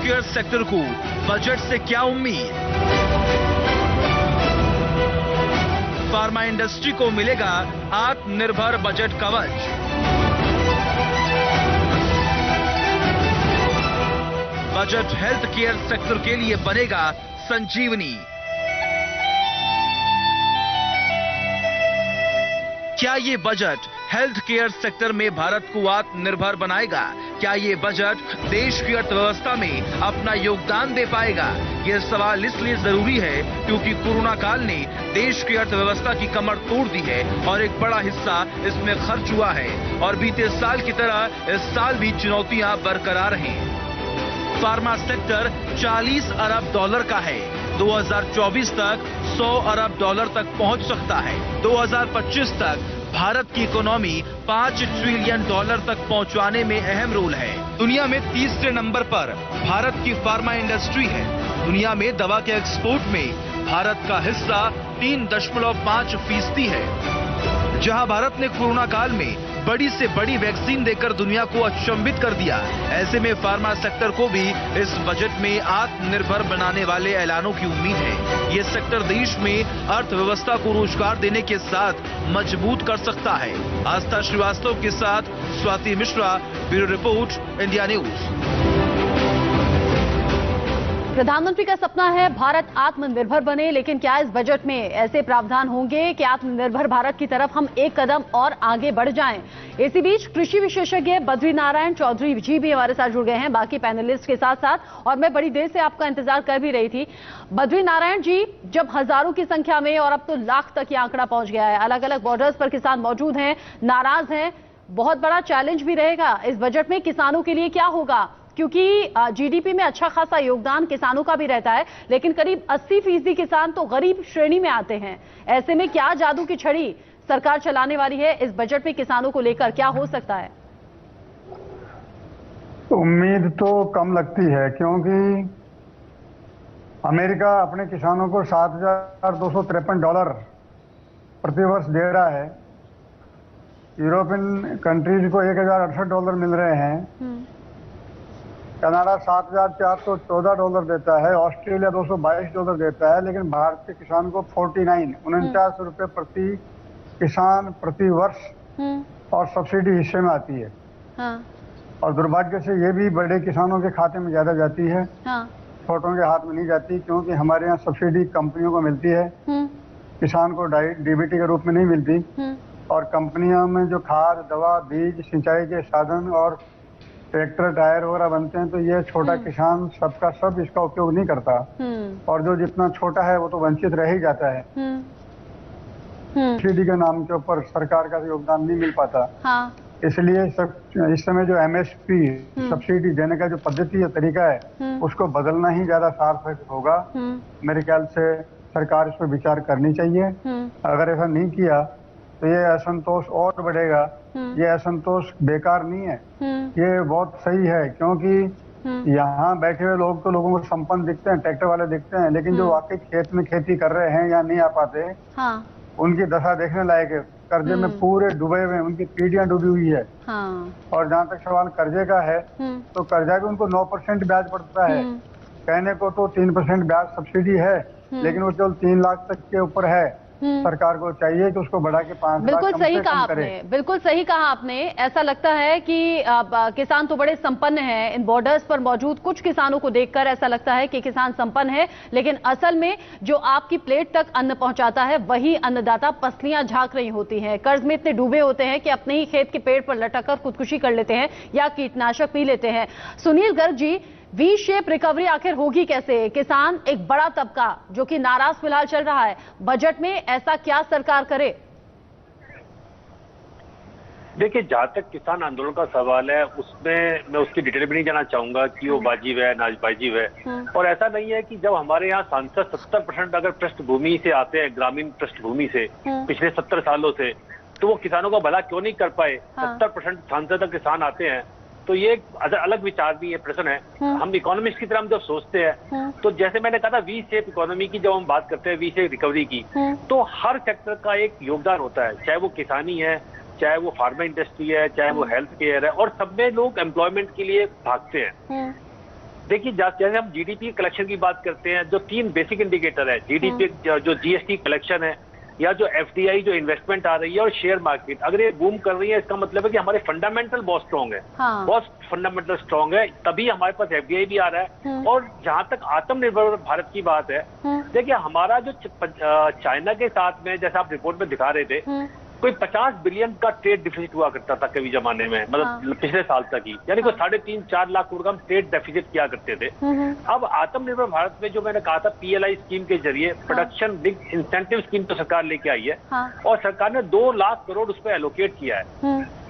[SPEAKER 27] केयर सेक्टर को बजट से क्या उम्मीद? फार्मा इंडस्ट्री को मिलेगा आत्मनिर्भर बजट कवच। बजट हेल्थ केयर सेक्टर के लिए बनेगा संजीवनी। क्या ये बजट हेल्थ केयर सेक्टर में भारत को आत्मनिर्भर बनाएगा? क्या ये बजट देश की अर्थव्यवस्था में अपना योगदान दे पाएगा? ये सवाल इसलिए जरूरी है क्योंकि कोरोना काल ने देश की अर्थव्यवस्था की कमर तोड़ दी है और एक बड़ा हिस्सा इसमें खर्च हुआ है, और बीते साल की तरह इस साल भी चुनौतियां बरकरार हैं। फार्मा सेक्टर 40 अरब डॉलर का है। 2024 तक 100 अरब डॉलर तक पहुंच सकता है। 2025 तक भारत की इकोनॉमी 5 ट्रिलियन डॉलर तक पहुंचाने में अहम रोल है। दुनिया में तीसरे नंबर पर भारत की फार्मा इंडस्ट्री है। दुनिया में दवा के एक्सपोर्ट में भारत का हिस्सा 3.5% है। जहां भारत ने कोरोना काल में बड़ी से बड़ी वैक्सीन देकर दुनिया को अचंभित कर दिया, ऐसे में फार्मा सेक्टर को भी इस बजट में आत्मनिर्भर बनाने वाले ऐलानों की उम्मीद है। ये सेक्टर देश में अर्थव्यवस्था को रोजगार देने के साथ मजबूत कर सकता है। आस्था श्रीवास्तव के साथ Swati Mishra, bureau report, India news.
[SPEAKER 1] प्रधानमंत्री का सपना है भारत आत्मनिर्भर बने, लेकिन क्या इस बजट में ऐसे प्रावधान होंगे कि आत्मनिर्भर भारत की तरफ हम एक कदम और आगे बढ़ जाएं? इसी बीच कृषि विशेषज्ञ बद्री नारायण चौधरी जी भी हमारे साथ जुड़ गए हैं बाकी पैनलिस्ट के साथ साथ, और मैं बड़ी देर से आपका इंतजार कर भी रही थी। बद्री नारायण जी, जब हजारों की संख्या में और अब तो लाख तक ये आंकड़ा पहुंच गया है, अलग अलग बॉर्डर्स पर किसान मौजूद हैं, नाराज हैं, बहुत बड़ा चैलेंज भी रहेगा इस बजट में किसानों के लिए क्या होगा? क्योंकि जीडीपी में अच्छा खासा योगदान किसानों का भी रहता है, लेकिन करीब 80% किसान तो गरीब श्रेणी में आते हैं। ऐसे में क्या जादू की छड़ी सरकार चलाने वाली है इस बजट में किसानों को लेकर, क्या हो सकता है?
[SPEAKER 2] उम्मीद तो कम लगती है, क्योंकि अमेरिका अपने किसानों को $7,253 प्रतिवर्ष दे रहा है। यूरोपियन कंट्रीज को $1,068 मिल रहे हैं। कनाडा $7,414 देता है, ऑस्ट्रेलिया $222 देता है, लेकिन भारत के किसान को 49 रुपए प्रति किसान प्रति वर्ष और सब्सिडी हिस्से में आती है।
[SPEAKER 1] हाँ।
[SPEAKER 2] और दुर्भाग्य से ये भी बड़े किसानों के खाते में ज्यादा जाती है।
[SPEAKER 1] हाँ।
[SPEAKER 2] छोटों के हाथ में नहीं जाती, क्योंकि हमारे यहाँ सब्सिडी कंपनियों को मिलती है, किसान को डीबीटी के रूप में नहीं मिलती। और कंपनियों में जो खाद, दवा, बीज, सिंचाई के साधन और ट्रैक्टर, टायर वगैरह बनते हैं, तो ये छोटा किसान सबका सब इसका उपयोग नहीं करता, और जो जितना छोटा है वो तो वंचित रह ही जाता है। सब्सिडी के नाम के ऊपर सरकार का योगदान नहीं मिल पाता।
[SPEAKER 1] हाँ।
[SPEAKER 2] इसलिए इस समय जो एमएसपी सब्सिडी देने का जो पद्धति है, तरीका है, उसको बदलना ही ज्यादा सार्थक होगा। मेरे ख्याल से सरकार इस पर विचार करनी चाहिए। अगर ऐसा नहीं किया तो ये असंतोष और बढ़ेगा। ये असंतोष बेकार नहीं है, ये बहुत सही है, क्योंकि यहाँ बैठे हुए लोग तो लोगों को संपन्न दिखते हैं, ट्रैक्टर वाले दिखते हैं, लेकिन जो वाकई खेत में खेती कर रहे हैं या नहीं आ पाते,
[SPEAKER 1] हाँ।
[SPEAKER 2] उनकी दशा देखने लायक है। कर्जे में पूरे डूबे हुए हैं, उनकी पीढ़ियां डूबी हुई है।
[SPEAKER 1] हाँ।
[SPEAKER 2] और जहाँ तक सवाल कर्जे का है, तो कर्जा भी उनको 9% ब्याज पड़ता है। कहने को तो 3% ब्याज सब्सिडी है, लेकिन वो केवल 3 लाख तक के ऊपर है। सरकार को चाहिए कि उसको बढ़ा के 5 लाख
[SPEAKER 1] बिल्कुल
[SPEAKER 2] कम
[SPEAKER 1] सही
[SPEAKER 2] से
[SPEAKER 1] कहा
[SPEAKER 2] कम
[SPEAKER 1] आपने,
[SPEAKER 2] करे।
[SPEAKER 1] बिल्कुल सही कहा आपने। ऐसा लगता है कि किसान तो बड़े संपन्न हैं, इन बॉर्डर्स पर मौजूद कुछ किसानों को देखकर ऐसा लगता है कि किसान संपन्न है, लेकिन असल में जो आपकी प्लेट तक अन्न पहुंचाता है वही अन्नदाता पसलियां झांक रही होती हैं, कर्ज में इतने डूबे होते हैं कि अपने ही खेत के पेड़ पर लटक कर खुदकुशी कर लेते हैं या कीटनाशक पी लेते हैं। Sunil Garg ji, V shape recovery आखिर होगी कैसे? किसान एक बड़ा तबका जो कि नाराज फिलहाल चल रहा है, बजट में ऐसा क्या सरकार करे?
[SPEAKER 3] देखिए, जहां तक किसान आंदोलन का सवाल है, उसमें मैं उसकी डिटेल भी नहीं जाना चाहूंगा कि वो वाजिब है नावाजिब है। और ऐसा नहीं है कि जब हमारे यहाँ सांसद 70% अगर पृष्ठभूमि से आते हैं, ग्रामीण पृष्ठभूमि से पिछले 70 सालों से, तो वो किसानों का भला क्यों नहीं कर पाए? 70% सांसद किसान आते हैं, तो ये एक अलग विचार भी है, प्रश्न है। हम इकोनॉमिस्ट की तरह हम जब सोचते हैं, तो जैसे मैंने कहा था वी शेप इकोनॉमी की, जब हम बात करते हैं वी शेप रिकवरी की, तो हर सेक्टर का एक योगदान होता है, चाहे वो किसानी है, चाहे वो फार्मा इंडस्ट्री है, चाहे वो हेल्थ केयर है, और सब में लोग एम्प्लॉयमेंट के लिए भागते हैं। देखिए, जैसे हम जीडीपी कलेक्शन की बात करते हैं, जो 3 बेसिक इंडिकेटर है, जीडीपी, जो जीएसटी कलेक्शन है, या जो एफडीआई जो इन्वेस्टमेंट आ रही है, और शेयर मार्केट अगर ये बूम कर रही है, इसका मतलब है कि हमारे फंडामेंटल बहुत स्ट्रांग है। हाँ। बहुत फंडामेंटल स्ट्रांग है, तभी हमारे पास एफडीआई भी आ रहा है। और जहां तक आत्मनिर्भर भारत की बात है, देखिए हमारा जो चाइना के साथ में, जैसा आप रिपोर्ट में दिखा रहे थे, कोई 50 बिलियन का ट्रेड डिफिसिट हुआ करता था कभी जमाने में, मतलब पिछले साल तक ही, यानी कोई 3.5-4 लाख करोड़ का हम ट्रेड डेफिसिट किया करते थे। अब आत्मनिर्भर भारत में जो मैंने कहा था, पीएलआई स्कीम के जरिए प्रोडक्शन लिंक्ड इंसेंटिव स्कीम तो सरकार लेके आई है, और सरकार ने 2 लाख करोड़ उस पर एलोकेट किया है।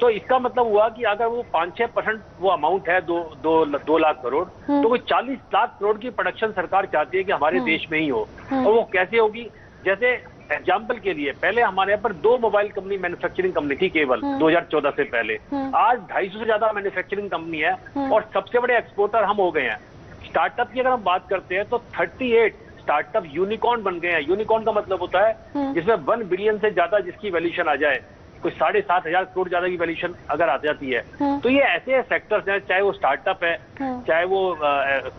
[SPEAKER 3] तो इसका मतलब हुआ कि अगर वो 5-6% वो अमाउंट है, 2 लाख करोड़, तो कोई 40 लाख करोड़ की प्रोडक्शन सरकार चाहती है कि हमारे देश में ही हो। और वो कैसे होगी? जैसे एग्जाम्पल के लिए, पहले हमारे यहाँ पर 2 मोबाइल कंपनी मैन्युफैक्चरिंग कंपनी थी केवल 2014 से पहले। आज 250 से ज्यादा मैन्युफैक्चरिंग कंपनी है, और सबसे बड़े एक्सपोर्टर हम हो गए हैं। स्टार्टअप की अगर हम बात करते हैं, तो 38 स्टार्टअप यूनिकॉर्न बन गए हैं। यूनिकॉर्न का मतलब होता है जिसमें 1 बिलियन से ज्यादा जिसकी वैल्यूएशन आ जाए, कोई 7,500 करोड़ ज्यादा की वैल्यूएशन अगर आ जाती है। तो ये ऐसे सेक्टर्स हैं, चाहे वो स्टार्टअप है, चाहे वो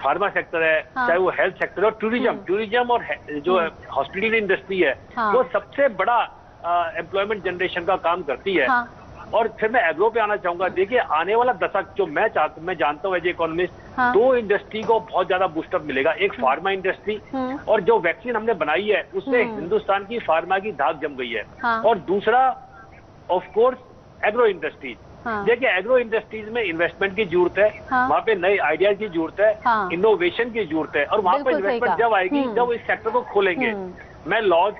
[SPEAKER 3] फार्मा सेक्टर है, चाहे वो हेल्थ सेक्टर है, और टूरिज्म और जो हॉस्पिटलिटी इंडस्ट्री है, वो सबसे बड़ा एम्प्लॉयमेंट जनरेशन का काम करती है। और फिर मैं एग्रो पे आना चाहूंगा। देखिए आने वाला दशक जो मैं जानता हूँ एज इकोनॉमिस्ट, दो इंडस्ट्री को बहुत ज्यादा बूस्टअप मिलेगा। एक फार्मा इंडस्ट्री, और जो वैक्सीन हमने बनाई है उससे हिंदुस्तान की फार्मा की धाक जम गई है। और दूसरा ऑफ कोर्स एग्रो इंडस्ट्रीज। देखिए एग्रो इंडस्ट्रीज में इन्वेस्टमेंट की जरूरत है, वहाँ पे नए आइडियाज की जरूरत है, इनोवेशन की जरूरत है, और वहाँ पे इन्वेस्टमेंट जब आएगी जब इस सेक्टर को खोलेंगे। मैं लॉज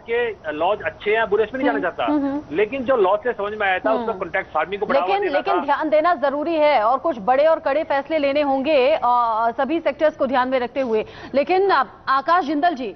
[SPEAKER 3] अच्छे हैं बुरे इसमें नहीं जाना चाहता, लेकिन जो लॉज से समझ में आया था उसका कॉन्ट्रैक्ट फार्मिंग को बढ़ावा देना
[SPEAKER 1] लेकिन
[SPEAKER 3] था।
[SPEAKER 1] ध्यान देना जरूरी है और कुछ बड़े और कड़े फैसले लेने होंगे सभी सेक्टर्स को ध्यान में रखते हुए। लेकिन आकाश जिंदल जी,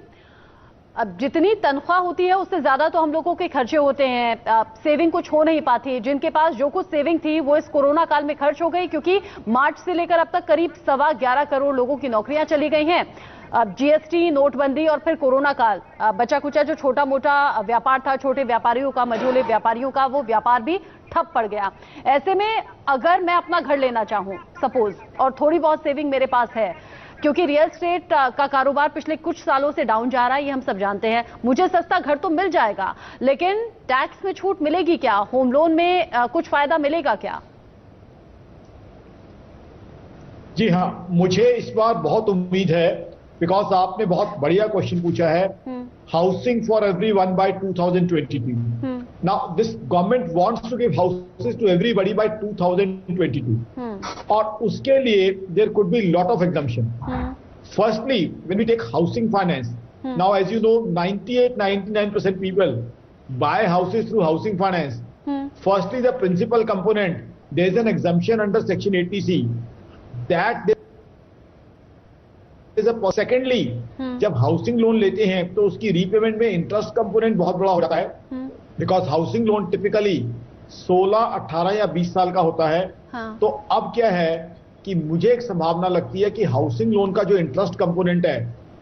[SPEAKER 1] अब जितनी तनख्वाह होती है उससे ज्यादा तो हम लोगों के खर्चे होते हैं, सेविंग कुछ हो नहीं पाती। जिनके पास जो कुछ सेविंग थी वो इस कोरोना काल में खर्च हो गई, क्योंकि मार्च से लेकर अब तक करीब 11.25 करोड़ लोगों की नौकरियां चली गई हैं। अब जीएसटी, नोटबंदी और फिर कोरोना काल, बचा कुचा जो छोटा मोटा व्यापार था, छोटे व्यापारियों का, मझोले व्यापारियों का, वो व्यापार भी ठप पड़ गया। ऐसे में अगर मैं अपना घर लेना चाहूं सपोज, और थोड़ी बहुत सेविंग मेरे पास है, क्योंकि रियल एस्टेट का कारोबार पिछले कुछ सालों से डाउन जा रहा है, ये हम सब जानते हैं, मुझे सस्ता घर तो मिल जाएगा, लेकिन टैक्स में छूट मिलेगी क्या? होम लोन में कुछ फायदा मिलेगा क्या?
[SPEAKER 4] जी हाँ, मुझे इस बार बहुत उम्मीद है, बिकॉज आपने बहुत बढ़िया क्वेश्चन पूछा है। Housing for everyone by 2022। Now this government wants to give houses to everybody by 2022, और उसके लिए there could be lot of exemption. Firstly when we take housing finance, now as you know 98-99% people buy houses through housing finance. Firstly the principal component, there is an exemption under section 80C that. Secondly जब housing loan लेते हैं तो उसकी repayment में interest component बहुत बड़ा हो जाता है, बिकॉज हाउसिंग लोन टिपिकली 16, 18 या 20 साल का होता है। तो अब क्या है कि मुझे एक संभावना लगती है कि हाउसिंग लोन का जो इंटरेस्ट कंपोनेंट है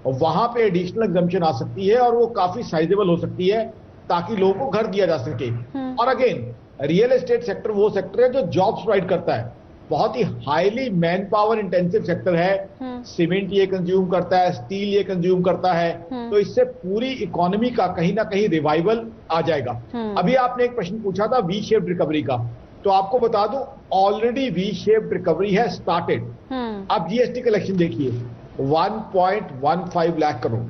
[SPEAKER 4] वहां पे एडिशनल एग्जम्पशन आ सकती है, और वो काफी साइजेबल हो सकती है, ताकि लोगों को घर दिया जा सके। और अगेन रियल एस्टेट सेक्टर वो सेक्टर है जो जॉब्स प्रोवाइड करता है, बहुत ही highly man power intensive sector है। सीमेंट ये कंज्यूम करता है, स्टील ये कंज्यूम करता है, तो इससे पूरी इकोनॉमी का कहीं ना कहीं रिवाइवल आ जाएगा। अभी आपने एक प्रश्न पूछा था वी शेप्ड रिकवरी का, तो आपको बता दूं ऑलरेडी वी शेप्ड रिकवरी है स्टार्टेड। अब जीएसटी कलेक्शन देखिए 1.15 लाख करोड़।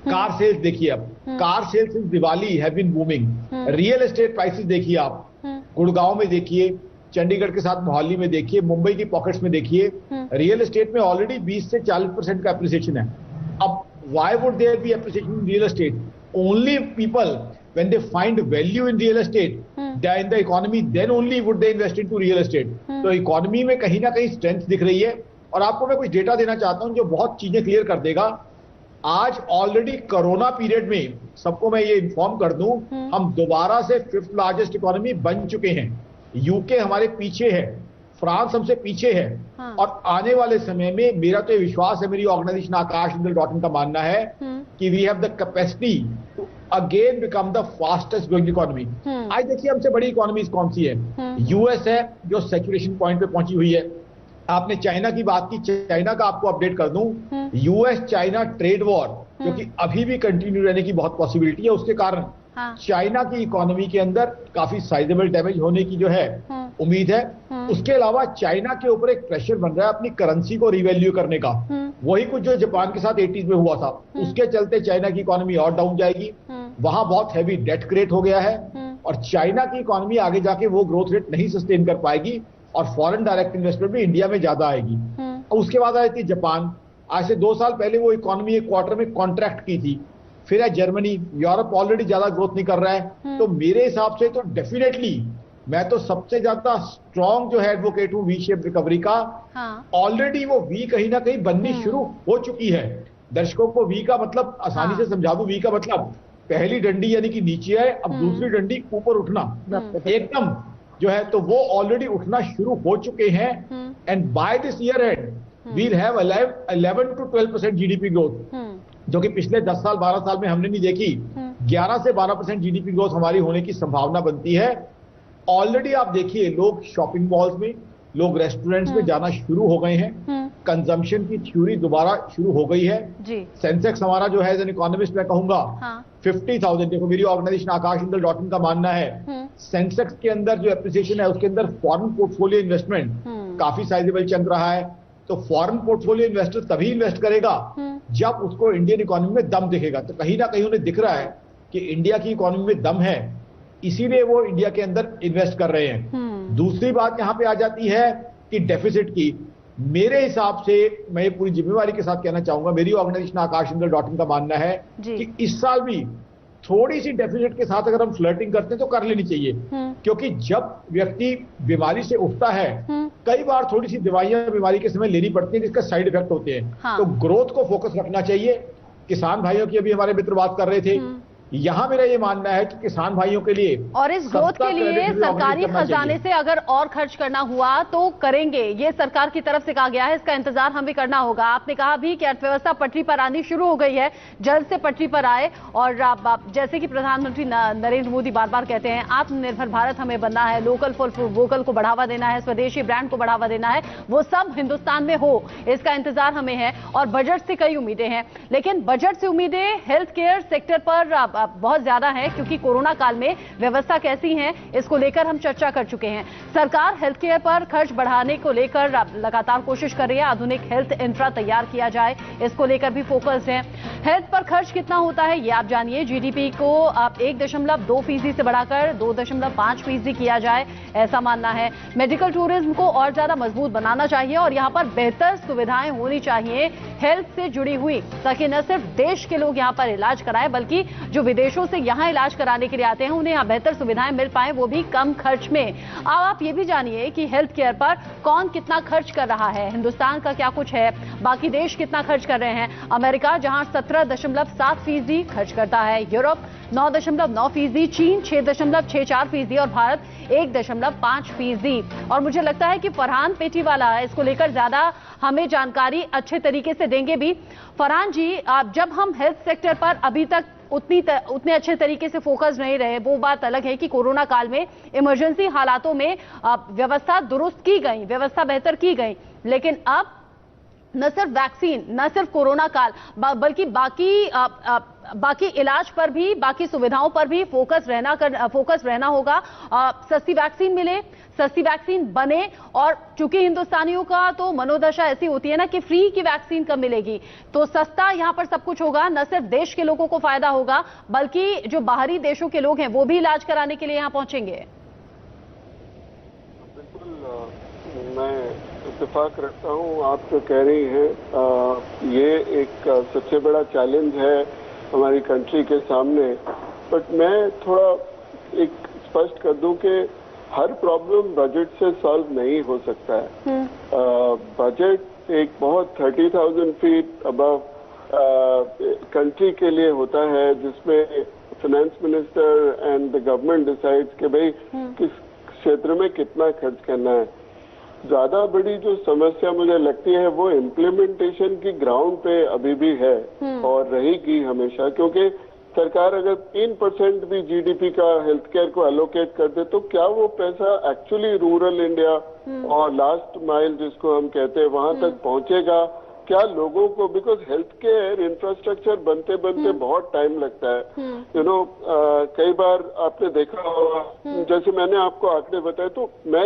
[SPEAKER 4] कार सेल्स देखिए, अब car sales since Diwali have been booming. Real estate prices देखिए आप, गुड़गांव में देखिए, चंडीगढ़ के साथ मोहाली में देखिए, मुंबई की पॉकेट्स में देखिए, रियल एस्टेट में ऑलरेडी 20 से 40% का एप्रिसिएशन है। अब why would there be appreciation in real estate? Only people when they find value in real estate in the economy, then only would they invest into real estate. तो economy में कहीं ना कहीं strength दिख रही है। और आपको मैं कुछ डेटा देना चाहता हूं जो बहुत चीजें क्लियर कर देगा। आज ऑलरेडी कोरोना पीरियड में, सबको मैं ये इन्फॉर्म कर दूं, हम दोबारा से 5th लार्जेस्ट इकोनॉमी बन चुके हैं। यूके हमारे पीछे है, फ्रांस हमसे पीछे है। और आने वाले समय में मेरा तो ये विश्वास है, मेरी ऑर्गेनाइजेशन akashjindal.in का मानना है कि we have the capacity to again become the fastest growing economy. आज देखिए हमसे बड़ी इकोनॉमीज कौन सी है? यूएस है जो सैचुरेशन पॉइंट पे पहुंची हुई है। आपने चाइना की बात की, चाइना का आपको अपडेट कर दूं, यूएस चाइना ट्रेड वॉर जो कि अभी भी कंटिन्यू रहने की बहुत पॉसिबिलिटी है, उसके कारण चाइना की इकोनॉमी के अंदर काफी साइजेबल डैमेज होने की जो है उम्मीद है। उसके अलावा चाइना के ऊपर एक प्रेशर बन रहा है अपनी करेंसी को रिवैल्यू करने का, वही कुछ जो जापान के साथ 80s में हुआ था, उसके चलते चाइना की इकोनॉमी और डाउन जाएगी। वहां बहुत हैवी डेट क्रिएट हो गया है, और चाइना की इकोनॉमी आगे जाके वो ग्रोथ रेट नहीं सस्टेन कर पाएगी, और फॉरेन डायरेक्ट इन्वेस्टमेंट भी इंडिया में ज्यादा आएगी। और उसके बाद आई थी जापान। आज से 2 साल पहले वो इकोनॉमी एक क्वार्टर में कॉन्ट्रैक्ट की थी। फिर है जर्मनी, यूरोप ऑलरेडी ज्यादा ग्रोथ नहीं कर रहा है। तो मेरे हिसाब से तो डेफिनेटली मैं तो सबसे ज्यादा स्ट्रॉन्ग जो है एडवोकेट हूं वी शेप रिकवरी का। ऑलरेडी वो वी कहीं ना कहीं बननी शुरू हो चुकी है। दर्शकों को वी का मतलब आसानी से समझा दूं, वी का मतलब पहली डंडी यानी कि नीचे है, अब दूसरी डंडी ऊपर उठना एकदम जो है, तो वो ऑलरेडी उठना शुरू हो चुके हैं। And by this year end we'll have 11 to 12% GDP growth, जो कि पिछले 10 साल 12 साल में हमने नहीं देखी। 11 से 12% जीडीपी ग्रोथ हमारी होने की संभावना बनती है। ऑलरेडी आप देखिए लोग शॉपिंग मॉल्स में, लोग रेस्टोरेंट्स में जाना शुरू हो गए हैं। कंजम्पशन की थ्योरी दोबारा शुरू हो गई है
[SPEAKER 1] जी।
[SPEAKER 4] सेंसेक्स हमारा जो है एज एन इकोनॉमिस्ट मैं कहूंगा 50,000, देखो मेरी ऑर्गेनाइजेशन आकाश.in का मानना है सेंसेक्स के अंदर जो एप्रिसिएशन है उसके अंदर फॉरेन पोर्टफोलियो इन्वेस्टमेंट काफी साइजेबल चल रहा है। तो फॉरेन पोर्टफोलियो इन्वेस्टर तभी इन्वेस्ट करेगा जब उसको इंडियन इकोनॉमी में दम दिखेगा। तो कहीं ना कहीं उन्हें दिख रहा है कि इंडिया की इकोनॉमी में दम है, इसीलिए वो इंडिया के अंदर इन्वेस्ट कर रहे हैं। दूसरी बात यहां पे आ जाती है कि डेफिसिट की। मेरे हिसाब से मैं ये पूरी जिम्मेवारी के साथ कहना चाहूंगा, मेरी ऑर्गेनाइजेशन आकाश.in का मानना है कि इस साल भी थोड़ी सी डेफिसिट के साथ अगर हम फ्लर्टिंग करते हैं तो कर लेनी चाहिए, क्योंकि जब व्यक्ति बीमारी से उठता है कई बार थोड़ी सी दवाइयां बीमारी के समय लेनी पड़ती हैं जिसका साइड इफेक्ट होते हैं। तो ग्रोथ को फोकस रखना चाहिए। किसान भाइयों की अभी हमारे मित्र बात कर रहे थे, यहां मेरा ये मानना है कि किसान भाइयों के लिए
[SPEAKER 1] और इस ग्रोथ के लिए सरकारी खजाने से अगर और खर्च करना हुआ तो करेंगे, ये सरकार की तरफ से कहा गया है। इसका इंतजार हम भी करना होगा। आपने कहा भी कि अर्थव्यवस्था पटरी पर आनी शुरू हो गई है, जल्द से पटरी पर आए। और जैसे कि प्रधानमंत्री नरेंद्र मोदी बार बार कहते हैं, आत्मनिर्भर भारत हमें बनना है, लोकल फॉर वोकल को बढ़ावा देना है, स्वदेशी ब्रांड को बढ़ावा देना है, वो सब हिंदुस्तान में हो, इसका इंतजार हमें है। और बजट से कई उम्मीदें हैं, लेकिन बजट से उम्मीदें हेल्थ केयर सेक्टर पर बहुत ज्यादा है, क्योंकि कोरोना काल में व्यवस्था कैसी है इसको लेकर हम चर्चा कर चुके हैं। सरकार हेल्थ केयर पर खर्च बढ़ाने को लेकर लगातार कोशिश कर रही है। आधुनिक हेल्थ इंफ्रा तैयार किया जाए, इसको लेकर भी फोकस है। हेल्थ पर खर्च कितना होता है ये आप जानिए। जीडीपी को आप 1.2% से बढ़ाकर 2.5% किया जाए, ऐसा मानना है। मेडिकल टूरिज्म को और ज्यादा मजबूत बनाना चाहिए और यहां पर बेहतर सुविधाएं होनी चाहिए हेल्थ से जुड़ी हुई, ताकि न सिर्फ देश के लोग यहां पर इलाज कराएं बल्कि जो विदेशों से यहां इलाज कराने के लिए आते हैं उन्हें यहां बेहतर सुविधाएं मिल पाए, वो भी कम खर्च में। अब आप ये भी जानिए कि हेल्थ केयर पर कौन कितना खर्च कर रहा है, हिंदुस्तान का क्या कुछ है, बाकी देश कितना खर्च कर रहे हैं। अमेरिका जहां 17.7% खर्च करता है, यूरोप 9.9%, चीन 6.64% और भारत 1.5%। और मुझे लगता है कि फरहान पेटीवाला इसको लेकर ज्यादा हमें जानकारी अच्छे तरीके से देंगे भी। फरहान जी, जब हम हेल्थ सेक्टर पर अभी तक उतने अच्छे तरीके से फोकस नहीं रहे, वो बात अलग है कि कोरोना काल में इमरजेंसी हालातों में व्यवस्था दुरुस्त की गई, व्यवस्था बेहतर की गई, लेकिन अब न सिर्फ वैक्सीन, न सिर्फ कोरोना काल, बल्कि बाकी इलाज पर भी, बाकी सुविधाओं पर भी फोकस रहना होगा। सस्ती वैक्सीन मिले, सस्ती वैक्सीन बने, और चूंकि हिंदुस्तानियों का तो मनोदशा ऐसी होती है ना कि फ्री की वैक्सीन कब मिलेगी, तो सस्ता यहां पर सब कुछ होगा। न सिर्फ देश के लोगों को फायदा होगा बल्कि जो बाहरी देशों के लोग हैं वो भी इलाज कराने के लिए यहां पहुंचेंगे।
[SPEAKER 5] बिल्कुल, मैं इत्तेफाक रखता हूँ, आप जो कह रही हैं ये एक सबसे बड़ा चैलेंज है हमारी कंट्री के सामने। बट मैं थोड़ा एक स्पष्ट कर दूं कि हर प्रॉब्लम बजट से सॉल्व नहीं हो सकता है। बजट एक बहुत 30,000 फीट अबव कंट्री के लिए होता है, जिसमें finance minister and the government decides कि भाई किस क्षेत्र में कितना खर्च करना है। ज्यादा बड़ी जो समस्या मुझे लगती है वो इम्प्लीमेंटेशन की ग्राउंड पे अभी भी है और रहेगी हमेशा, क्योंकि सरकार अगर 3% भी जीडीपी का हेल्थ केयर को एलोकेट कर दे तो क्या वो पैसा एक्चुअली रूरल इंडिया और लास्ट माइल जिसको हम कहते हैं वहां तक पहुंचेगा? क्या लोगों को, बिकॉज हेल्थ केयर इंफ्रास्ट्रक्चर बनते बनते बहुत टाइम लगता है। यू नो, कई बार आपने देखा होगा, जैसे मैंने आपको आंकड़े बताए, तो मैं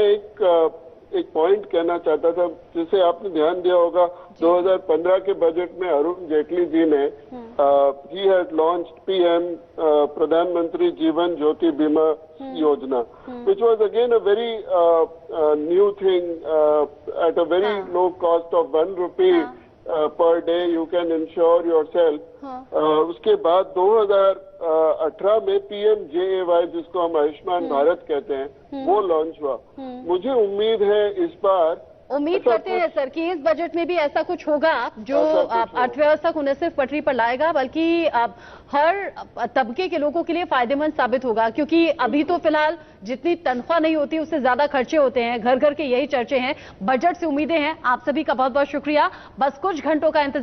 [SPEAKER 5] एक पॉइंट कहना चाहता था जिसे आपने ध्यान दिया होगा। 2015 के बजट में अरुण जेटली जी ने ही हैड लॉन्च्ड पीएम प्रधानमंत्री जीवन ज्योति बीमा योजना, which was again a very new thing at a very low cost of 1 rupee per day you can insure yourself. उसके बाद 2018 में PMJAY, जिसको हम आयुष्मान भारत कहते हैं, वो लॉन्च हुआ। मुझे उम्मीद है इस बार,
[SPEAKER 1] उम्मीद करते हैं सर कि इस बजट में भी ऐसा कुछ होगा जो अर्थव्यवस्था को न सिर्फ पटरी पर लाएगा बल्कि हर तबके के लोगों के लिए फायदेमंद साबित होगा, क्योंकि अभी तो फिलहाल जितनी तनख्वाह नहीं होती उससे ज्यादा खर्चे होते हैं, घर घर के यही चर्चे हैं। बजट से उम्मीदें हैं। आप सभी का बहुत बहुत शुक्रिया। बस कुछ घंटों का इंतजार